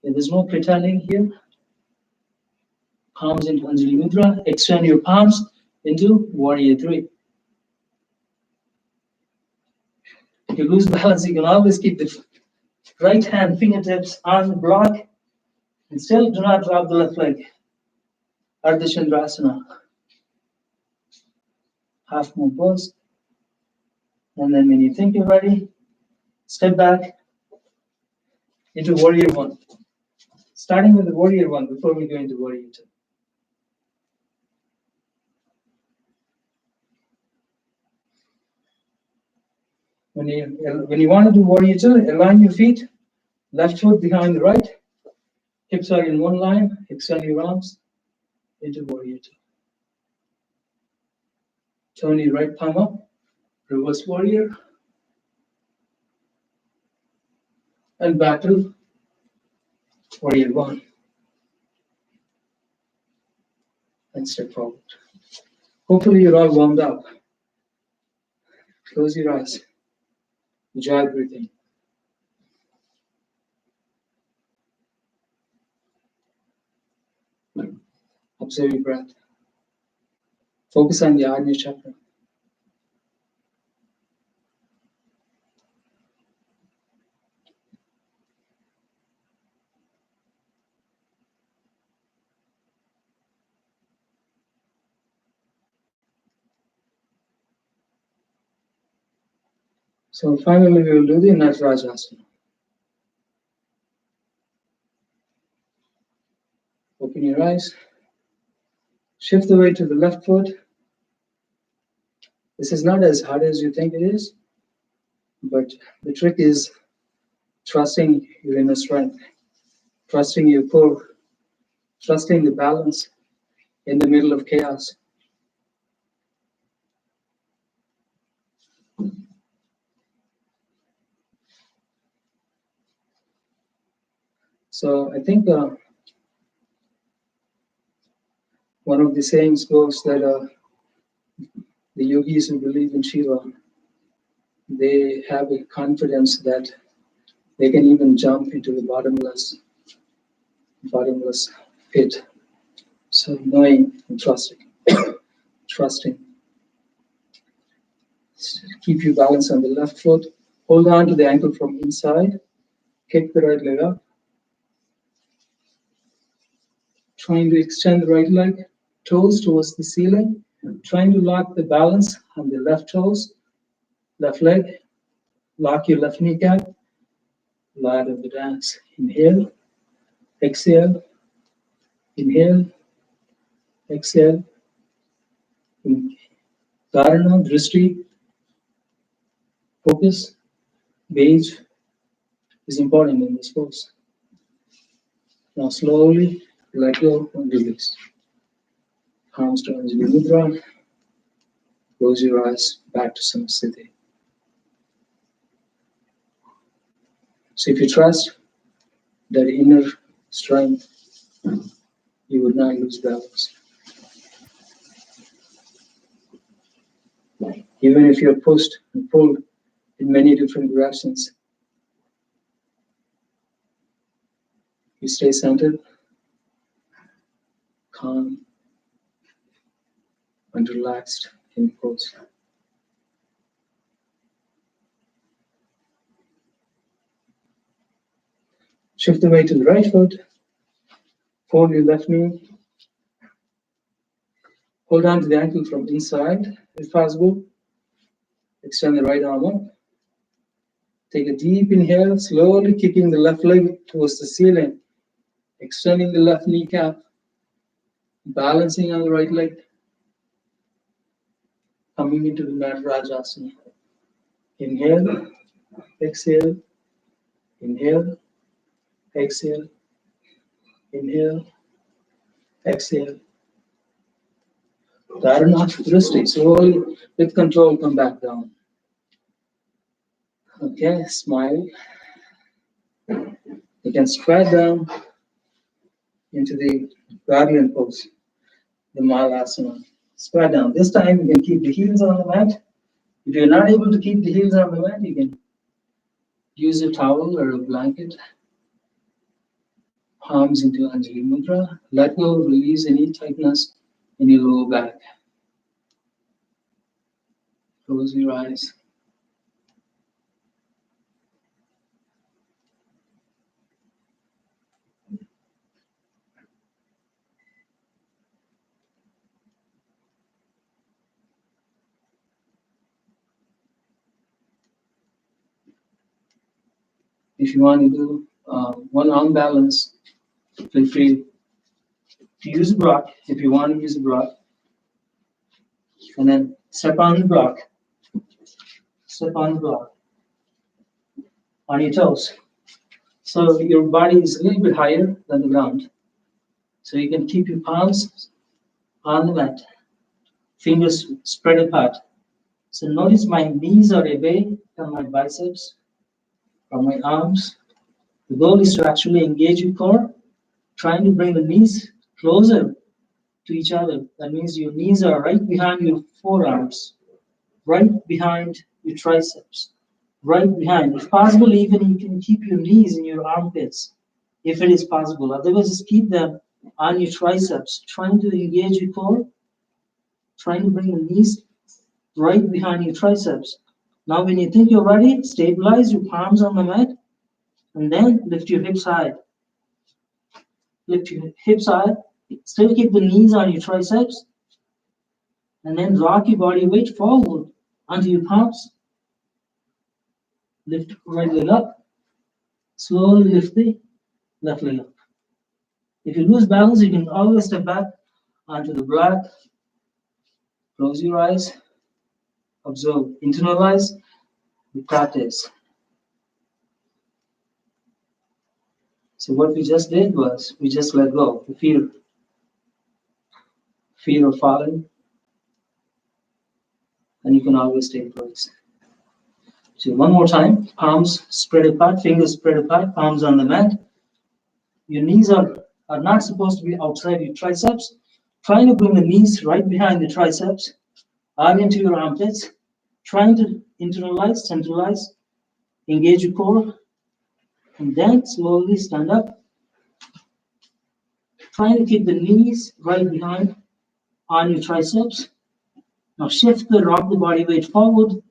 There's no pretending here. Palms into Anjali Mudra. Extend your palms into warrior three. If you lose balance, you can always keep the right hand fingertips on the block and still do not drop the left leg. Ardha Chandrasana. Half more pose. And then when you think you're ready, step back into warrior one. Starting with the warrior one before we go into warrior two. When you want to do warrior two, align your feet, left foot behind the right, hips are in one line, extend your arms into warrior two. Turn your right palm up, reverse warrior, and back to warrior one. And step forward. Hopefully you're all warmed up. Close your eyes. Enjoy breathing. Observe your breath. Focus on the Ajna chakra. So finally we will do the Natarajasana. Open your eyes. Shift the weight to the left foot. This is not as hard as you think it is, but the trick is trusting your inner strength, trusting your core, trusting the balance in the middle of chaos. So I think one of the sayings goes that the yogis who believe in Shiva, they have a confidence that they can even jump into the bottomless pit. So knowing and trusting, trusting. Keep your balance on the left foot. Hold on to the ankle from inside. Kick the right leg up. Trying to extend the right leg, toes towards the ceiling. Trying to lock the balance on the left toes, left leg. Lock your left kneecap. Light of the dance. Inhale, exhale, inhale, exhale. Dharana, drishti, focus, gaze is important in this pose. Now slowly let go and release. Palms to Anjali Mudra. Close your eyes back to Samasiddhi. So if you trust that inner strength, you would not lose balance. Even if you're pushed and pulled in many different directions, you stay centered, calm, and relaxed in pose. Shift the weight to the right foot. Fold your left knee. Hold on to the ankle from inside, if possible. Extend the right arm up. Take a deep inhale, slowly kicking the left leg towards the ceiling. Extending the left kneecap. Balancing on the right leg. Coming into the Natarajasana. Inhale, exhale, inhale, exhale, inhale, exhale. Dharana, drishti. Slowly, with control, come back down. Okay, smile. You can spread down into the guardian pose, the Malasana. Spread down. This time you can keep the heels on the mat. If you're not able to keep the heels on the mat, you can use a towel or a blanket. Palms into Anjali Mudra. Let go, release any tightness in your lower back. Close your eyes. If you want to do one arm balance, feel free to use a block if you want to use a block. And then step on the block. Step on the block. On your toes. So your body is a little bit higher than the ground. So you can keep your palms on the mat. Fingers spread apart. So notice my knees are away from my biceps, from my arms. The goal is to actually engage your core, trying to bring the knees closer to each other. That means your knees are right behind your forearms, right behind your triceps, right behind. If possible, even you can keep your knees in your armpits, if it is possible. Otherwise, just keep them on your triceps, trying to engage your core, trying to bring the knees right behind your triceps. Now, when you think you're ready, stabilize your palms on the mat, and then lift your hips high. Lift your hips high. Still keep the knees on your triceps, and then rock your body weight forward onto your palms. Lift right leg up. Slowly lift the left leg up. If you lose balance, you can always step back onto the block. Close your eyes. Observe. Internalize the practice. So what we just did was we just let go. The fear of falling, and you can always take breaks. So one more time, palms spread apart, fingers spread apart, palms on the mat. Your knees are not supposed to be outside your triceps. Trying to bring the knees right behind the triceps, or into your armpits. Trying to internalize, centralize, engage your core, and then slowly stand up. Trying to keep the knees right behind on your triceps. Now shift rock the body weight forward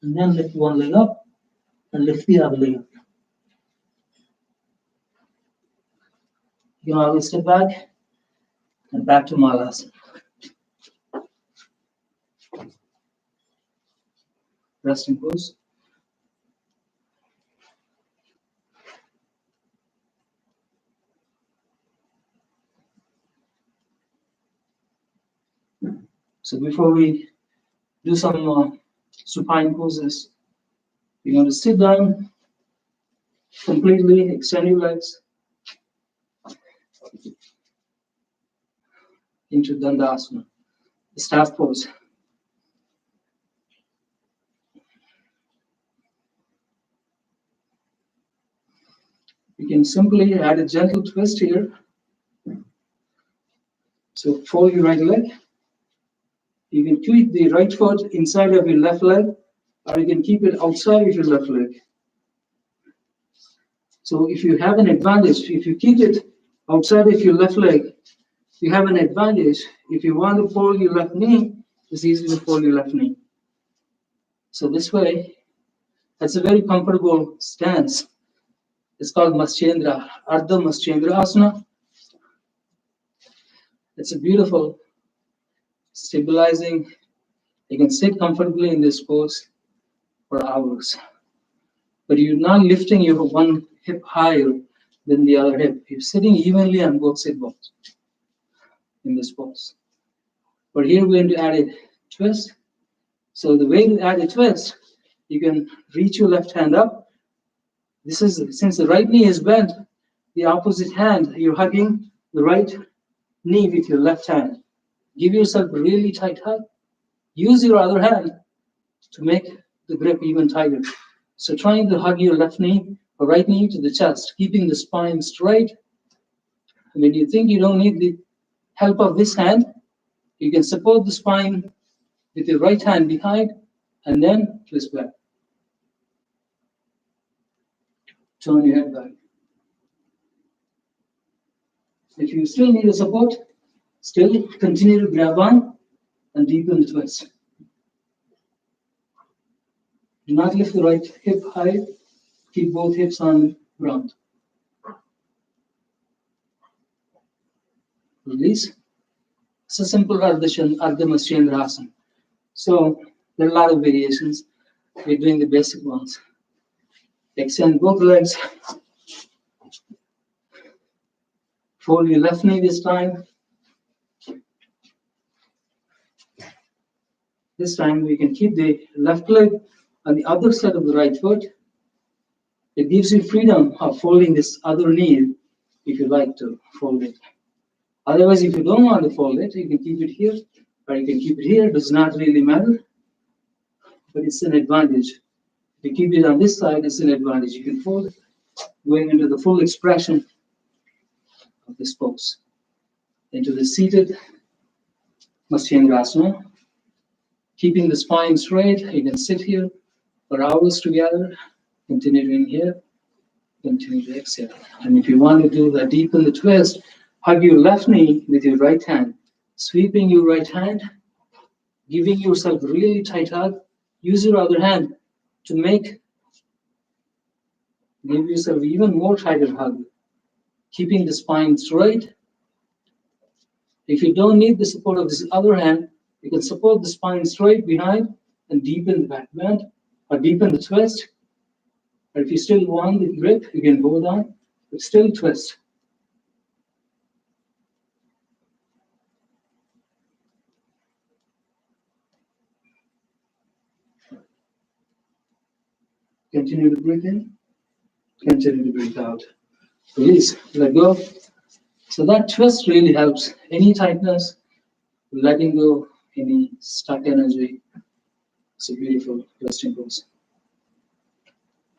And then lift one leg up and lift the other leg up. You can always step back and back to Malasana. Resting pose. So before we do some supine poses, you're going to sit down completely, extend your legs into Dandasana, the staff pose. You can simply add a gentle twist here. So fold your right leg. You can keep the right foot inside of your left leg, or you can keep it outside of your left leg. So if you have an advantage, if you keep it outside of your left leg, you have an advantage. If you want to fold your left knee, it's easy to fold your left knee. So this way, that's a very comfortable stance. It's called Maschendra, Ardha Maschendra Asana. It's a beautiful, stabilizing. You can sit comfortably in this pose for hours. But you're not lifting your one hip higher than the other hip. You're sitting evenly on both sit bones in this pose. But here we're going to add a twist. So the way to add a twist, you can reach your left hand up. This is, since the right knee is bent, the opposite hand, you're hugging the right knee with your left hand. Give yourself a really tight hug. Use your other hand to make the grip even tighter. So trying to hug your left knee or right knee to the chest, keeping the spine straight. And when you think you don't need the help of this hand, you can support the spine with your right hand behind and then twist back. Turn your head back. If you still need a support, still continue to grab on and deepen the twist. Do not lift the right hip high. Keep both hips on ground. Release. It's a simple Ardha Maschendra Asana. So there are a lot of variations. We're doing the basic ones. Extend both legs. Fold your left knee this time. This time we can keep the left leg on the other side of the right foot. It gives you freedom of folding this other knee if you like to fold it. Otherwise, if you don't want to fold it, you can keep it here, or you can keep it here. It does not really matter, but it's an advantage. If you keep it on this side, it's an advantage. You can fold it, going into the full expression of this pose, into the seated Matsyendrasana. Keeping the spine straight, you can sit here for hours together, continuing here, continue to exhale. And if you want to do the deepen the twist, hug your left knee with your right hand, sweeping your right hand, giving yourself a really tight hug. Use your other hand to give yourself even more tighter hug, keeping the spine straight. If you don't need the support of this other hand, you can support the spine straight behind and deepen the back bend or deepen the twist. Or if you still want the grip, you can go down, but still twist. Continue to breathe in, continue to breathe out. Release, let go. So that twist really helps. Any tightness, letting go, any stuck energy. It's a beautiful resting pose.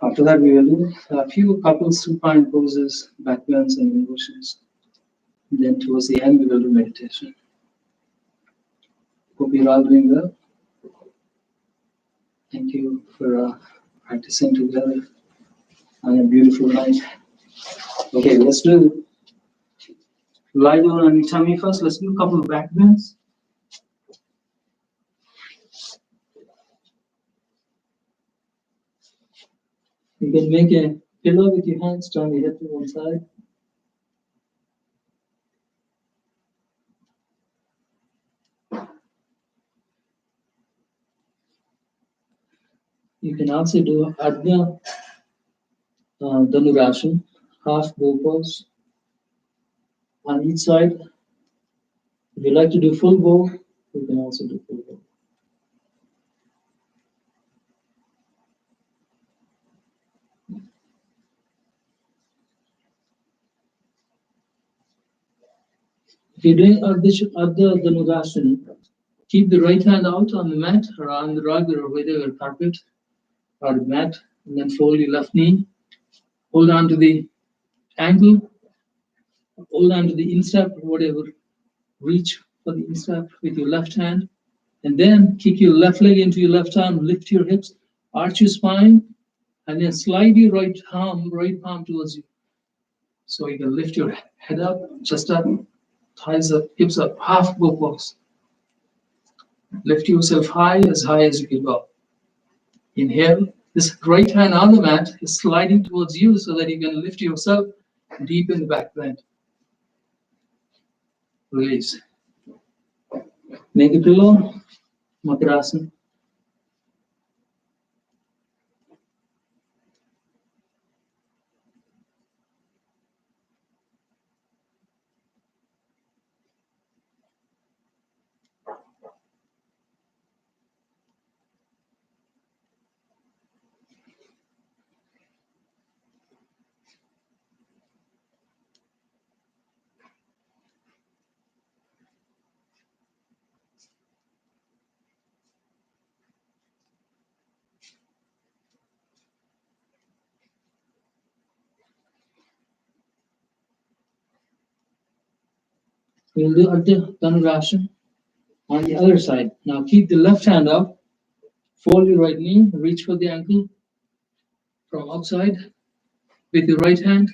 After that, we will do a few couple supine poses, back bends and inversions. Then towards the end, we will do meditation. Hope you're all doing well. Thank you for practicing together on a beautiful night. Okay, let's do lie down on your tummy first. Let's do a couple of back bends. You can make a pillow with your hands, turn your head to one side. You can also do Adya Dhanurasana, half bow pose on each side. If you like to do full bow, you can also do full bow. If you're doing Adya Dhanurasana, keep the right hand out on the mat or on the rug or whatever carpet or the mat, and then fold your left knee. Hold on to the ankle, hold on to the instep or whatever. Reach for the instep with your left hand, and then kick your left leg into your left arm, lift your hips, arch your spine, and then slide your right palm towards you. So you can lift your head up, chest up, thighs up, hips up, half bow pose. Lift yourself high as you can go. Inhale. This right hand on the mat is sliding towards you so that you can lift yourself deep in the back bend. Release. Make a pillow, Makarasana. We'll do Adya Dhanurasana on the other side. Now keep the left hand up, fold your right knee, reach for the ankle from outside with your right hand.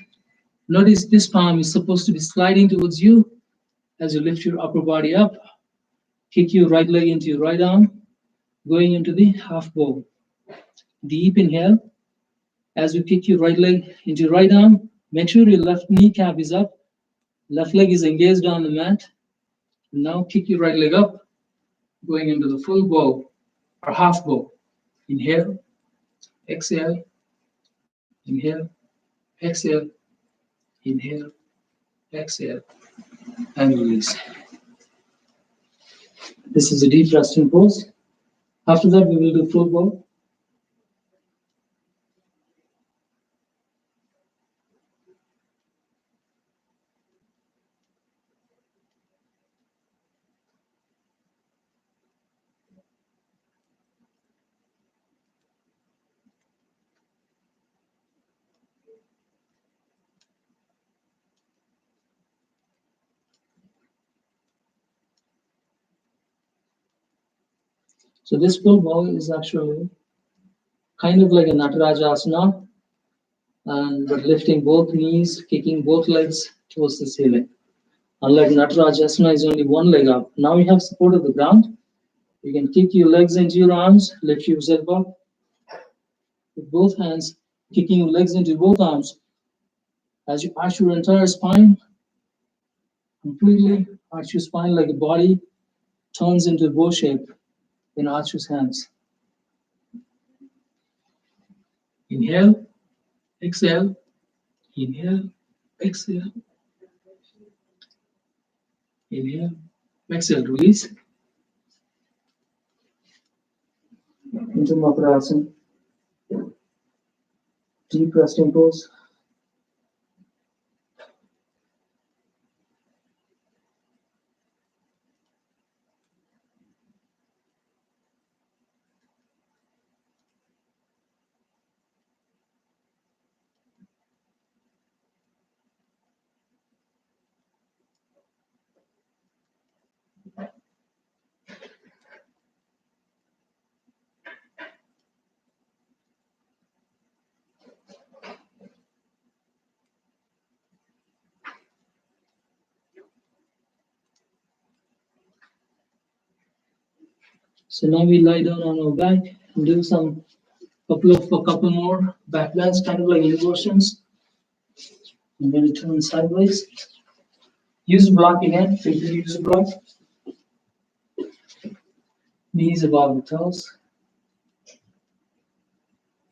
Notice this palm is supposed to be sliding towards you as you lift your upper body up. Kick your right leg into your right arm, going into the half bow. Deep inhale. As you kick your right leg into your right arm, make sure your left kneecap is up, left leg is engaged on the mat. Now kick your right leg up, going into the full bow or half bow. Inhale, exhale, inhale, exhale, inhale, exhale, and release. This is a deep resting pose. After that, we will do full bow. So this full bow is actually kind of like a Natarajasana, and but lifting both knees, kicking both legs towards the ceiling. Unlike Natarajasana is only one leg up. Now you have support of the ground. You can kick your legs into your arms, lift yourself up with both hands, kicking your legs into both arms. As you arch your entire spine, completely arch your spine like a body turns into a bow shape in arch your hands. Inhale, exhale, inhale, exhale, inhale, exhale, release. Into Makarasana. Deep resting pose. So now we lie down on our back and do some couple more back bends, kind of like inversions. And then turn sideways. Use block again. Feel free to use a block. Knees above the toes.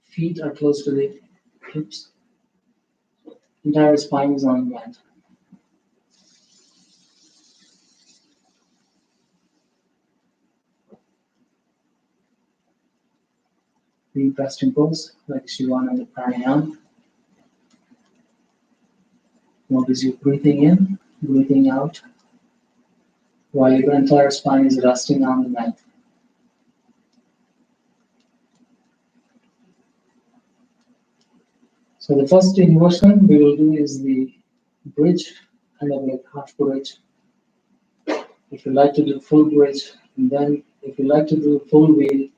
Feet are close to the hips. Entire spine is on the mat. Deep resting pose, like Shivana and the pranayama. Notice you breathing in, breathing out, while your entire spine is resting on the mat. So the first inversion we will do is the bridge, kind of like half bridge. If you like to do full bridge, and then if you like to do full wheel,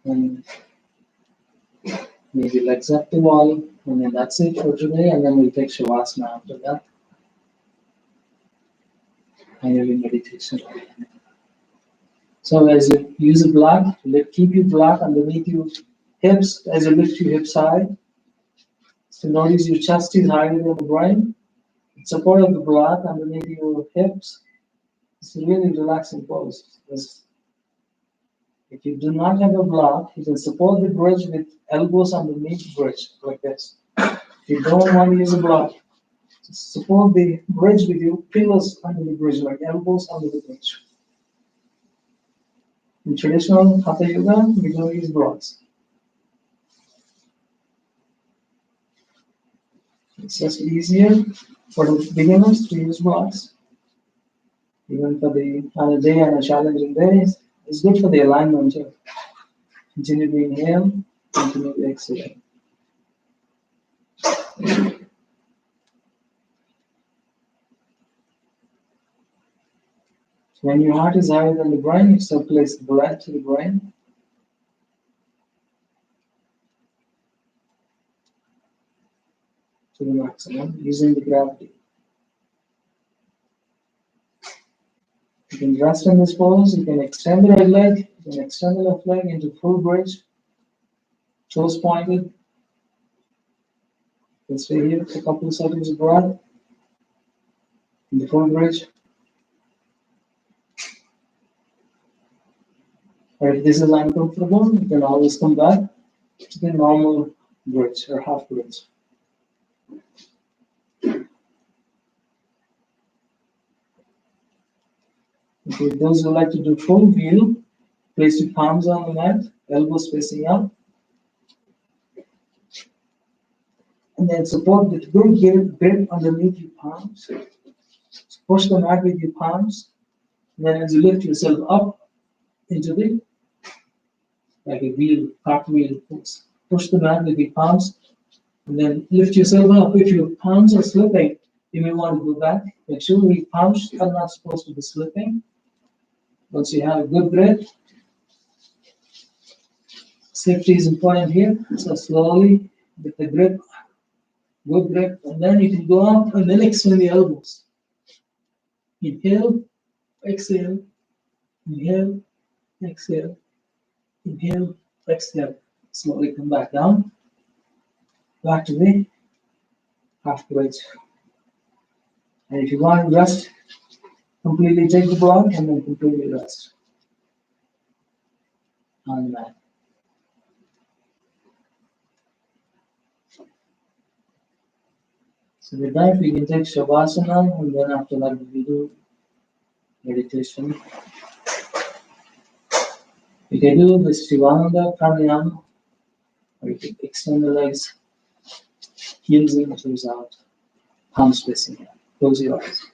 and maybe legs up the wall, and then that's it for today, and then we'll take Shavasana after that. And your meditation. So as you use a block, keep your block underneath your hips as you lift your hips high. So notice your chest is higher than the brain. Support of the block underneath your hips. It's a really relaxing pose. If you do not have a block, you can support the bridge with elbows underneath the bridge, like this. If you don't want to use a block, support the bridge with your pillows under the bridge, like elbows under the bridge. In traditional Hatha Yoga, we don't use blocks. It's just easier for the beginners to use blocks. Even for on a day and a challenging day, it's good for the alignment too. Continue to inhale, continue to exhale. When your heart is higher than the brain, you circulate the blood to the brain. To the maximum using the gravity. You can rest in this pose, you can extend the right leg, you can extend the left leg into full bridge, toes pointed. You can stay here for a couple of seconds of breath in the full bridge. Or if this is uncomfortable, you can always come back to the normal bridge or half bridge. Okay, those who like to do full wheel, place your palms on the mat, elbows facing up. And then support with good grip underneath your palms. Push the mat with your palms. And then as you lift yourself up into the, like a wheel, cartwheel, push the mat with your palms. And then lift yourself up. If your palms are slipping, you may want to go back. Make sure your palms are not supposed to be slipping. Once you have a good grip, safety is important here. So slowly, with the grip, good grip, and then you can go up and then extend the elbows. Inhale, exhale, inhale, exhale, inhale, exhale. Slowly come back down. Back to the half bridge. And if you want to rest, completely take the block and then completely rest on the mat. So with that, we can take Shavasana, and then after that, we do meditation. You can do the Shivananda Pranayama, or you can extend the legs, heels in, toes out, palms facing in. Close your eyes.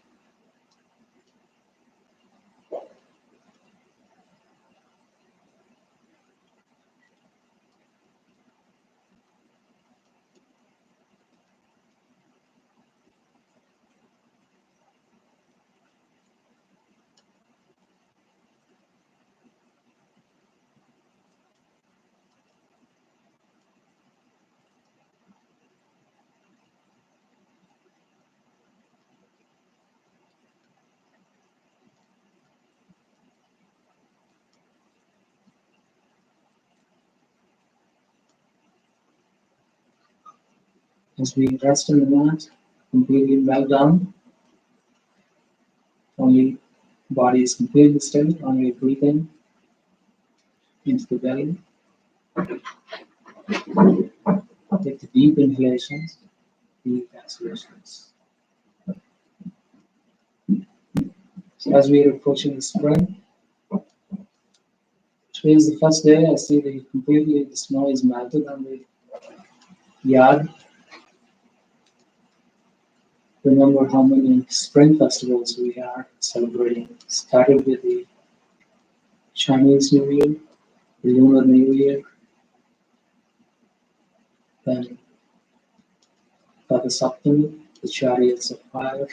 As we rest on the mat, completely back down, only body is completely still, only breathing into the belly. Take the deep inhalations, deep exhalations. So as we are approaching the spring, today is the first day. I see the snow is melted on the yard. Remember how many spring festivals we are celebrating. Started with the Chinese New Year, the Lunar New Year, then Saptami, the chariots of fire,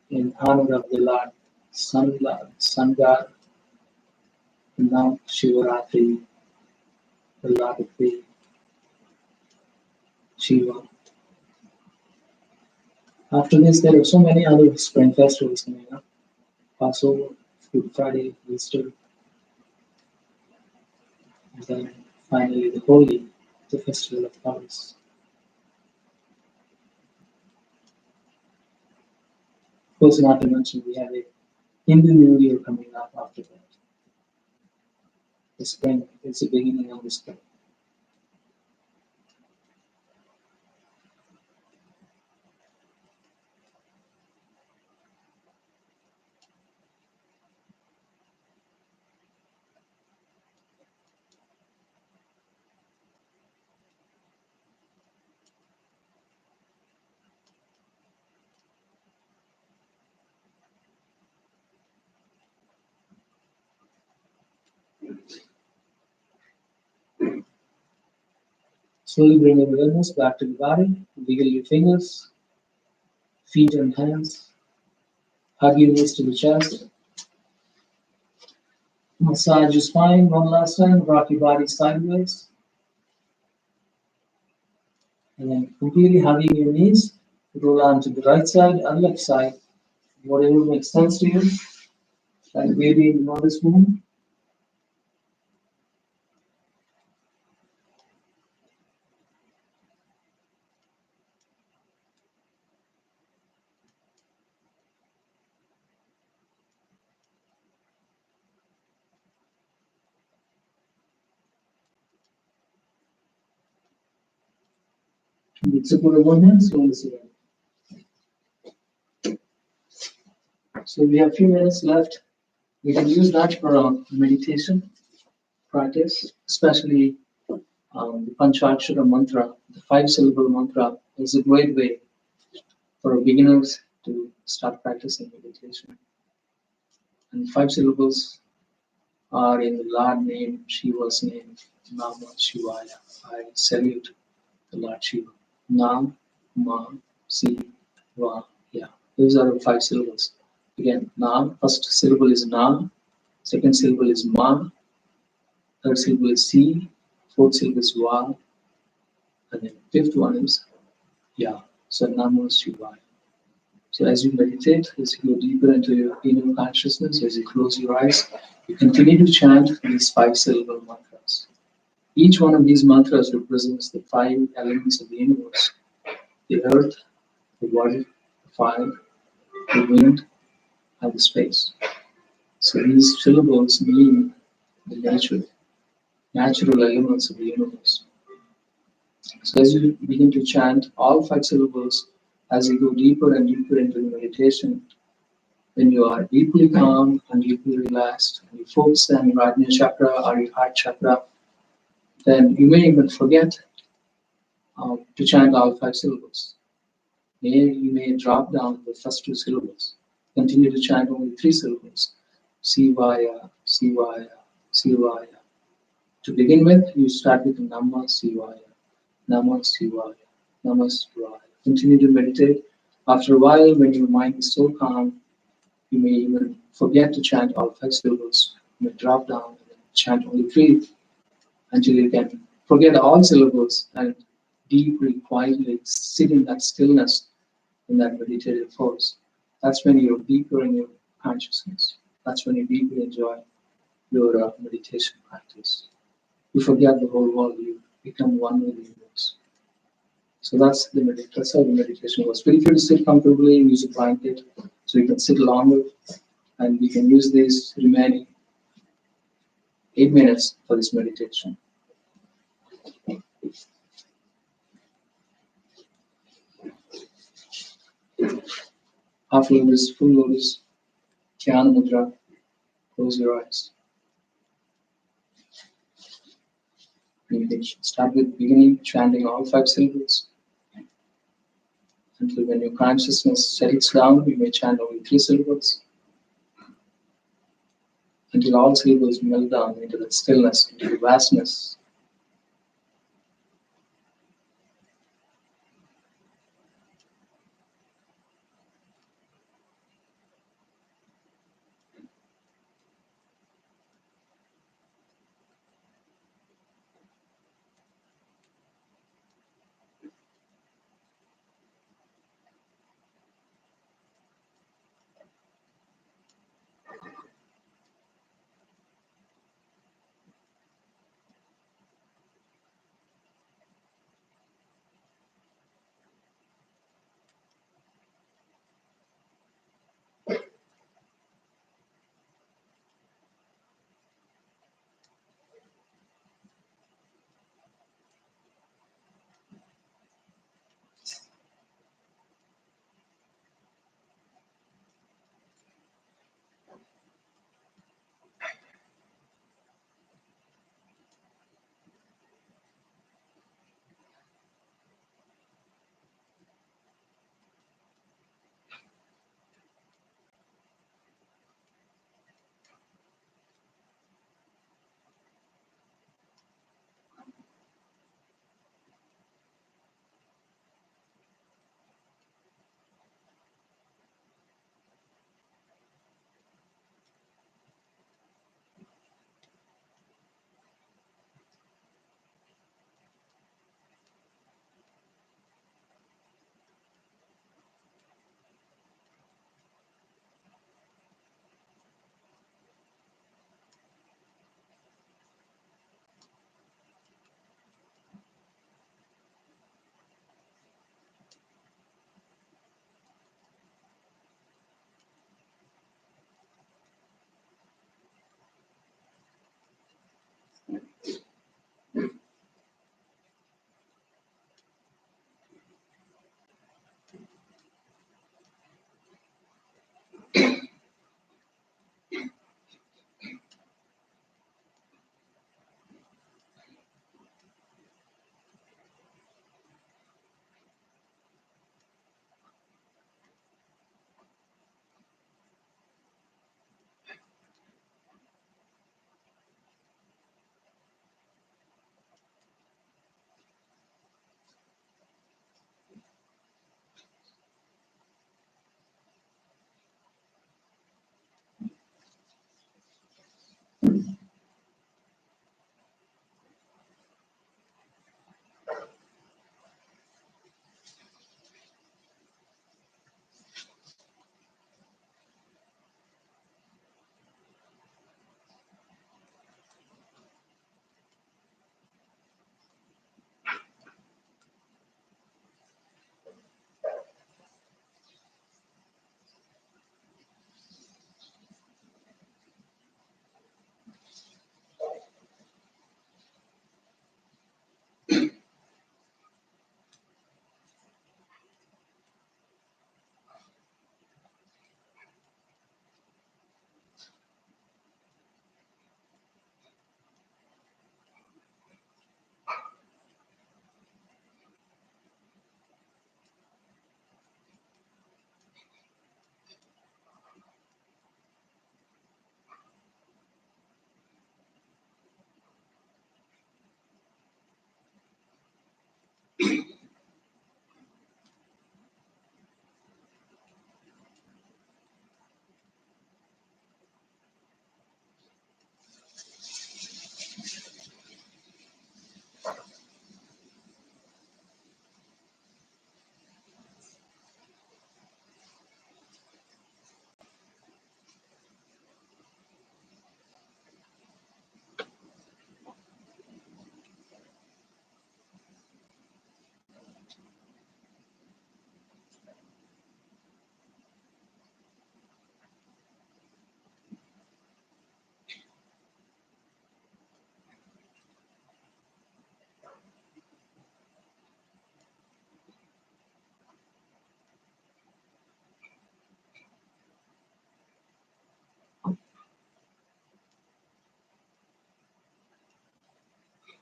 in honor of the Sun God, and now Shivaratri, the Lord of the Shiva. After this, there are so many other spring festivals coming up. Passover, Good Friday, Easter, and then finally the Holi, the festival of colors. Of course, not to mention we have a Hindu New Year coming up after that. The spring, it's the beginning of the spring. Slowly bring your awareness back to the body. Wiggle your fingers, feet and hands. Hug your knees to the chest. Massage your spine one last time. Rock your body sideways. And then completely hugging your knees. Roll on to the right side and left side. Whatever makes sense to you. And maybe in this movement. Support one hand, slowly sit down. So we have a few minutes left. We can use that for our meditation practice, especially the Panchakshara mantra, the 5-syllable mantra, is a great way for beginners to start practicing meditation. And 5 syllables are in the Lord name, Shiva's name, Namah Shivaya. I salute the Lord Shiva. Nam, Ma, Si, Va, Ya. Those are the 5 syllables. Again, Nam, first syllable is Nam, second syllable is Ma, third syllable is Si, fourth syllable is Va, and then fifth one is Ya. So Namah Shivaya. So as you meditate, as you go deeper into your inner consciousness, as you close your eyes, you continue to chant these 5-syllable mantras. Each one of these mantras represents the 5 elements of the universe: the earth, the water, the fire, the wind, and the space. So these syllables mean the natural elements of the universe. So as you begin to chant all 5 syllables, as you go deeper and deeper into the meditation, when you are deeply calm and deeply relaxed, and you focus on your Ajna chakra or your heart chakra, then you may even forget to chant all 5 syllables. You may drop down the first 2 syllables. Continue to chant only 3 syllables. Sivaya, Sivaya, Sivaya. To begin with, you start with Namah Sivaya, Namah Sivaya, Namah Sivaya. Continue to meditate. After a while, when your mind is so calm, you may even forget to chant all 5 syllables. You may drop down and chant only 3 until you can forget all syllables and deeply, quietly sit in that stillness, in that meditative force. That's when you're deeper in your consciousness. That's when you deeply enjoy your meditation practice. You forget the whole world. You become one with the universe. So that's how the meditation works. But if you to sit comfortably, use a blanket so you can sit longer, and we can use this remaining 8 minutes for this meditation. Half lotus, full lotus, Dhyana Mudra, close your eyes. And you can start with beginning chanting all 5 syllables until when your consciousness settles down, you may chant only 3 syllables until all syllables melt down into that stillness, into the vastness.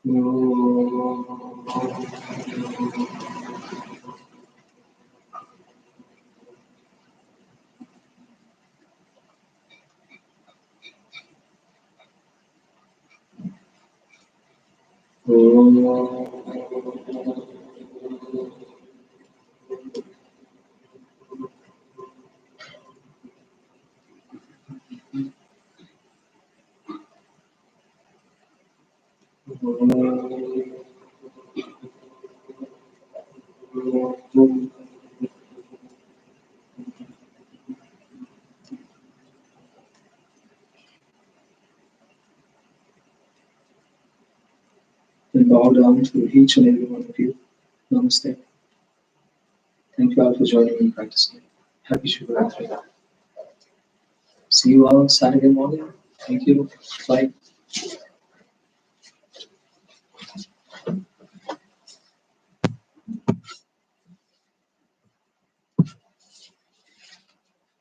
And bow down to each and every one of you. Namaste. Thank you all for joining me in practicing. Happy Shivaratri. See you all Saturday morning. Thank you. Bye.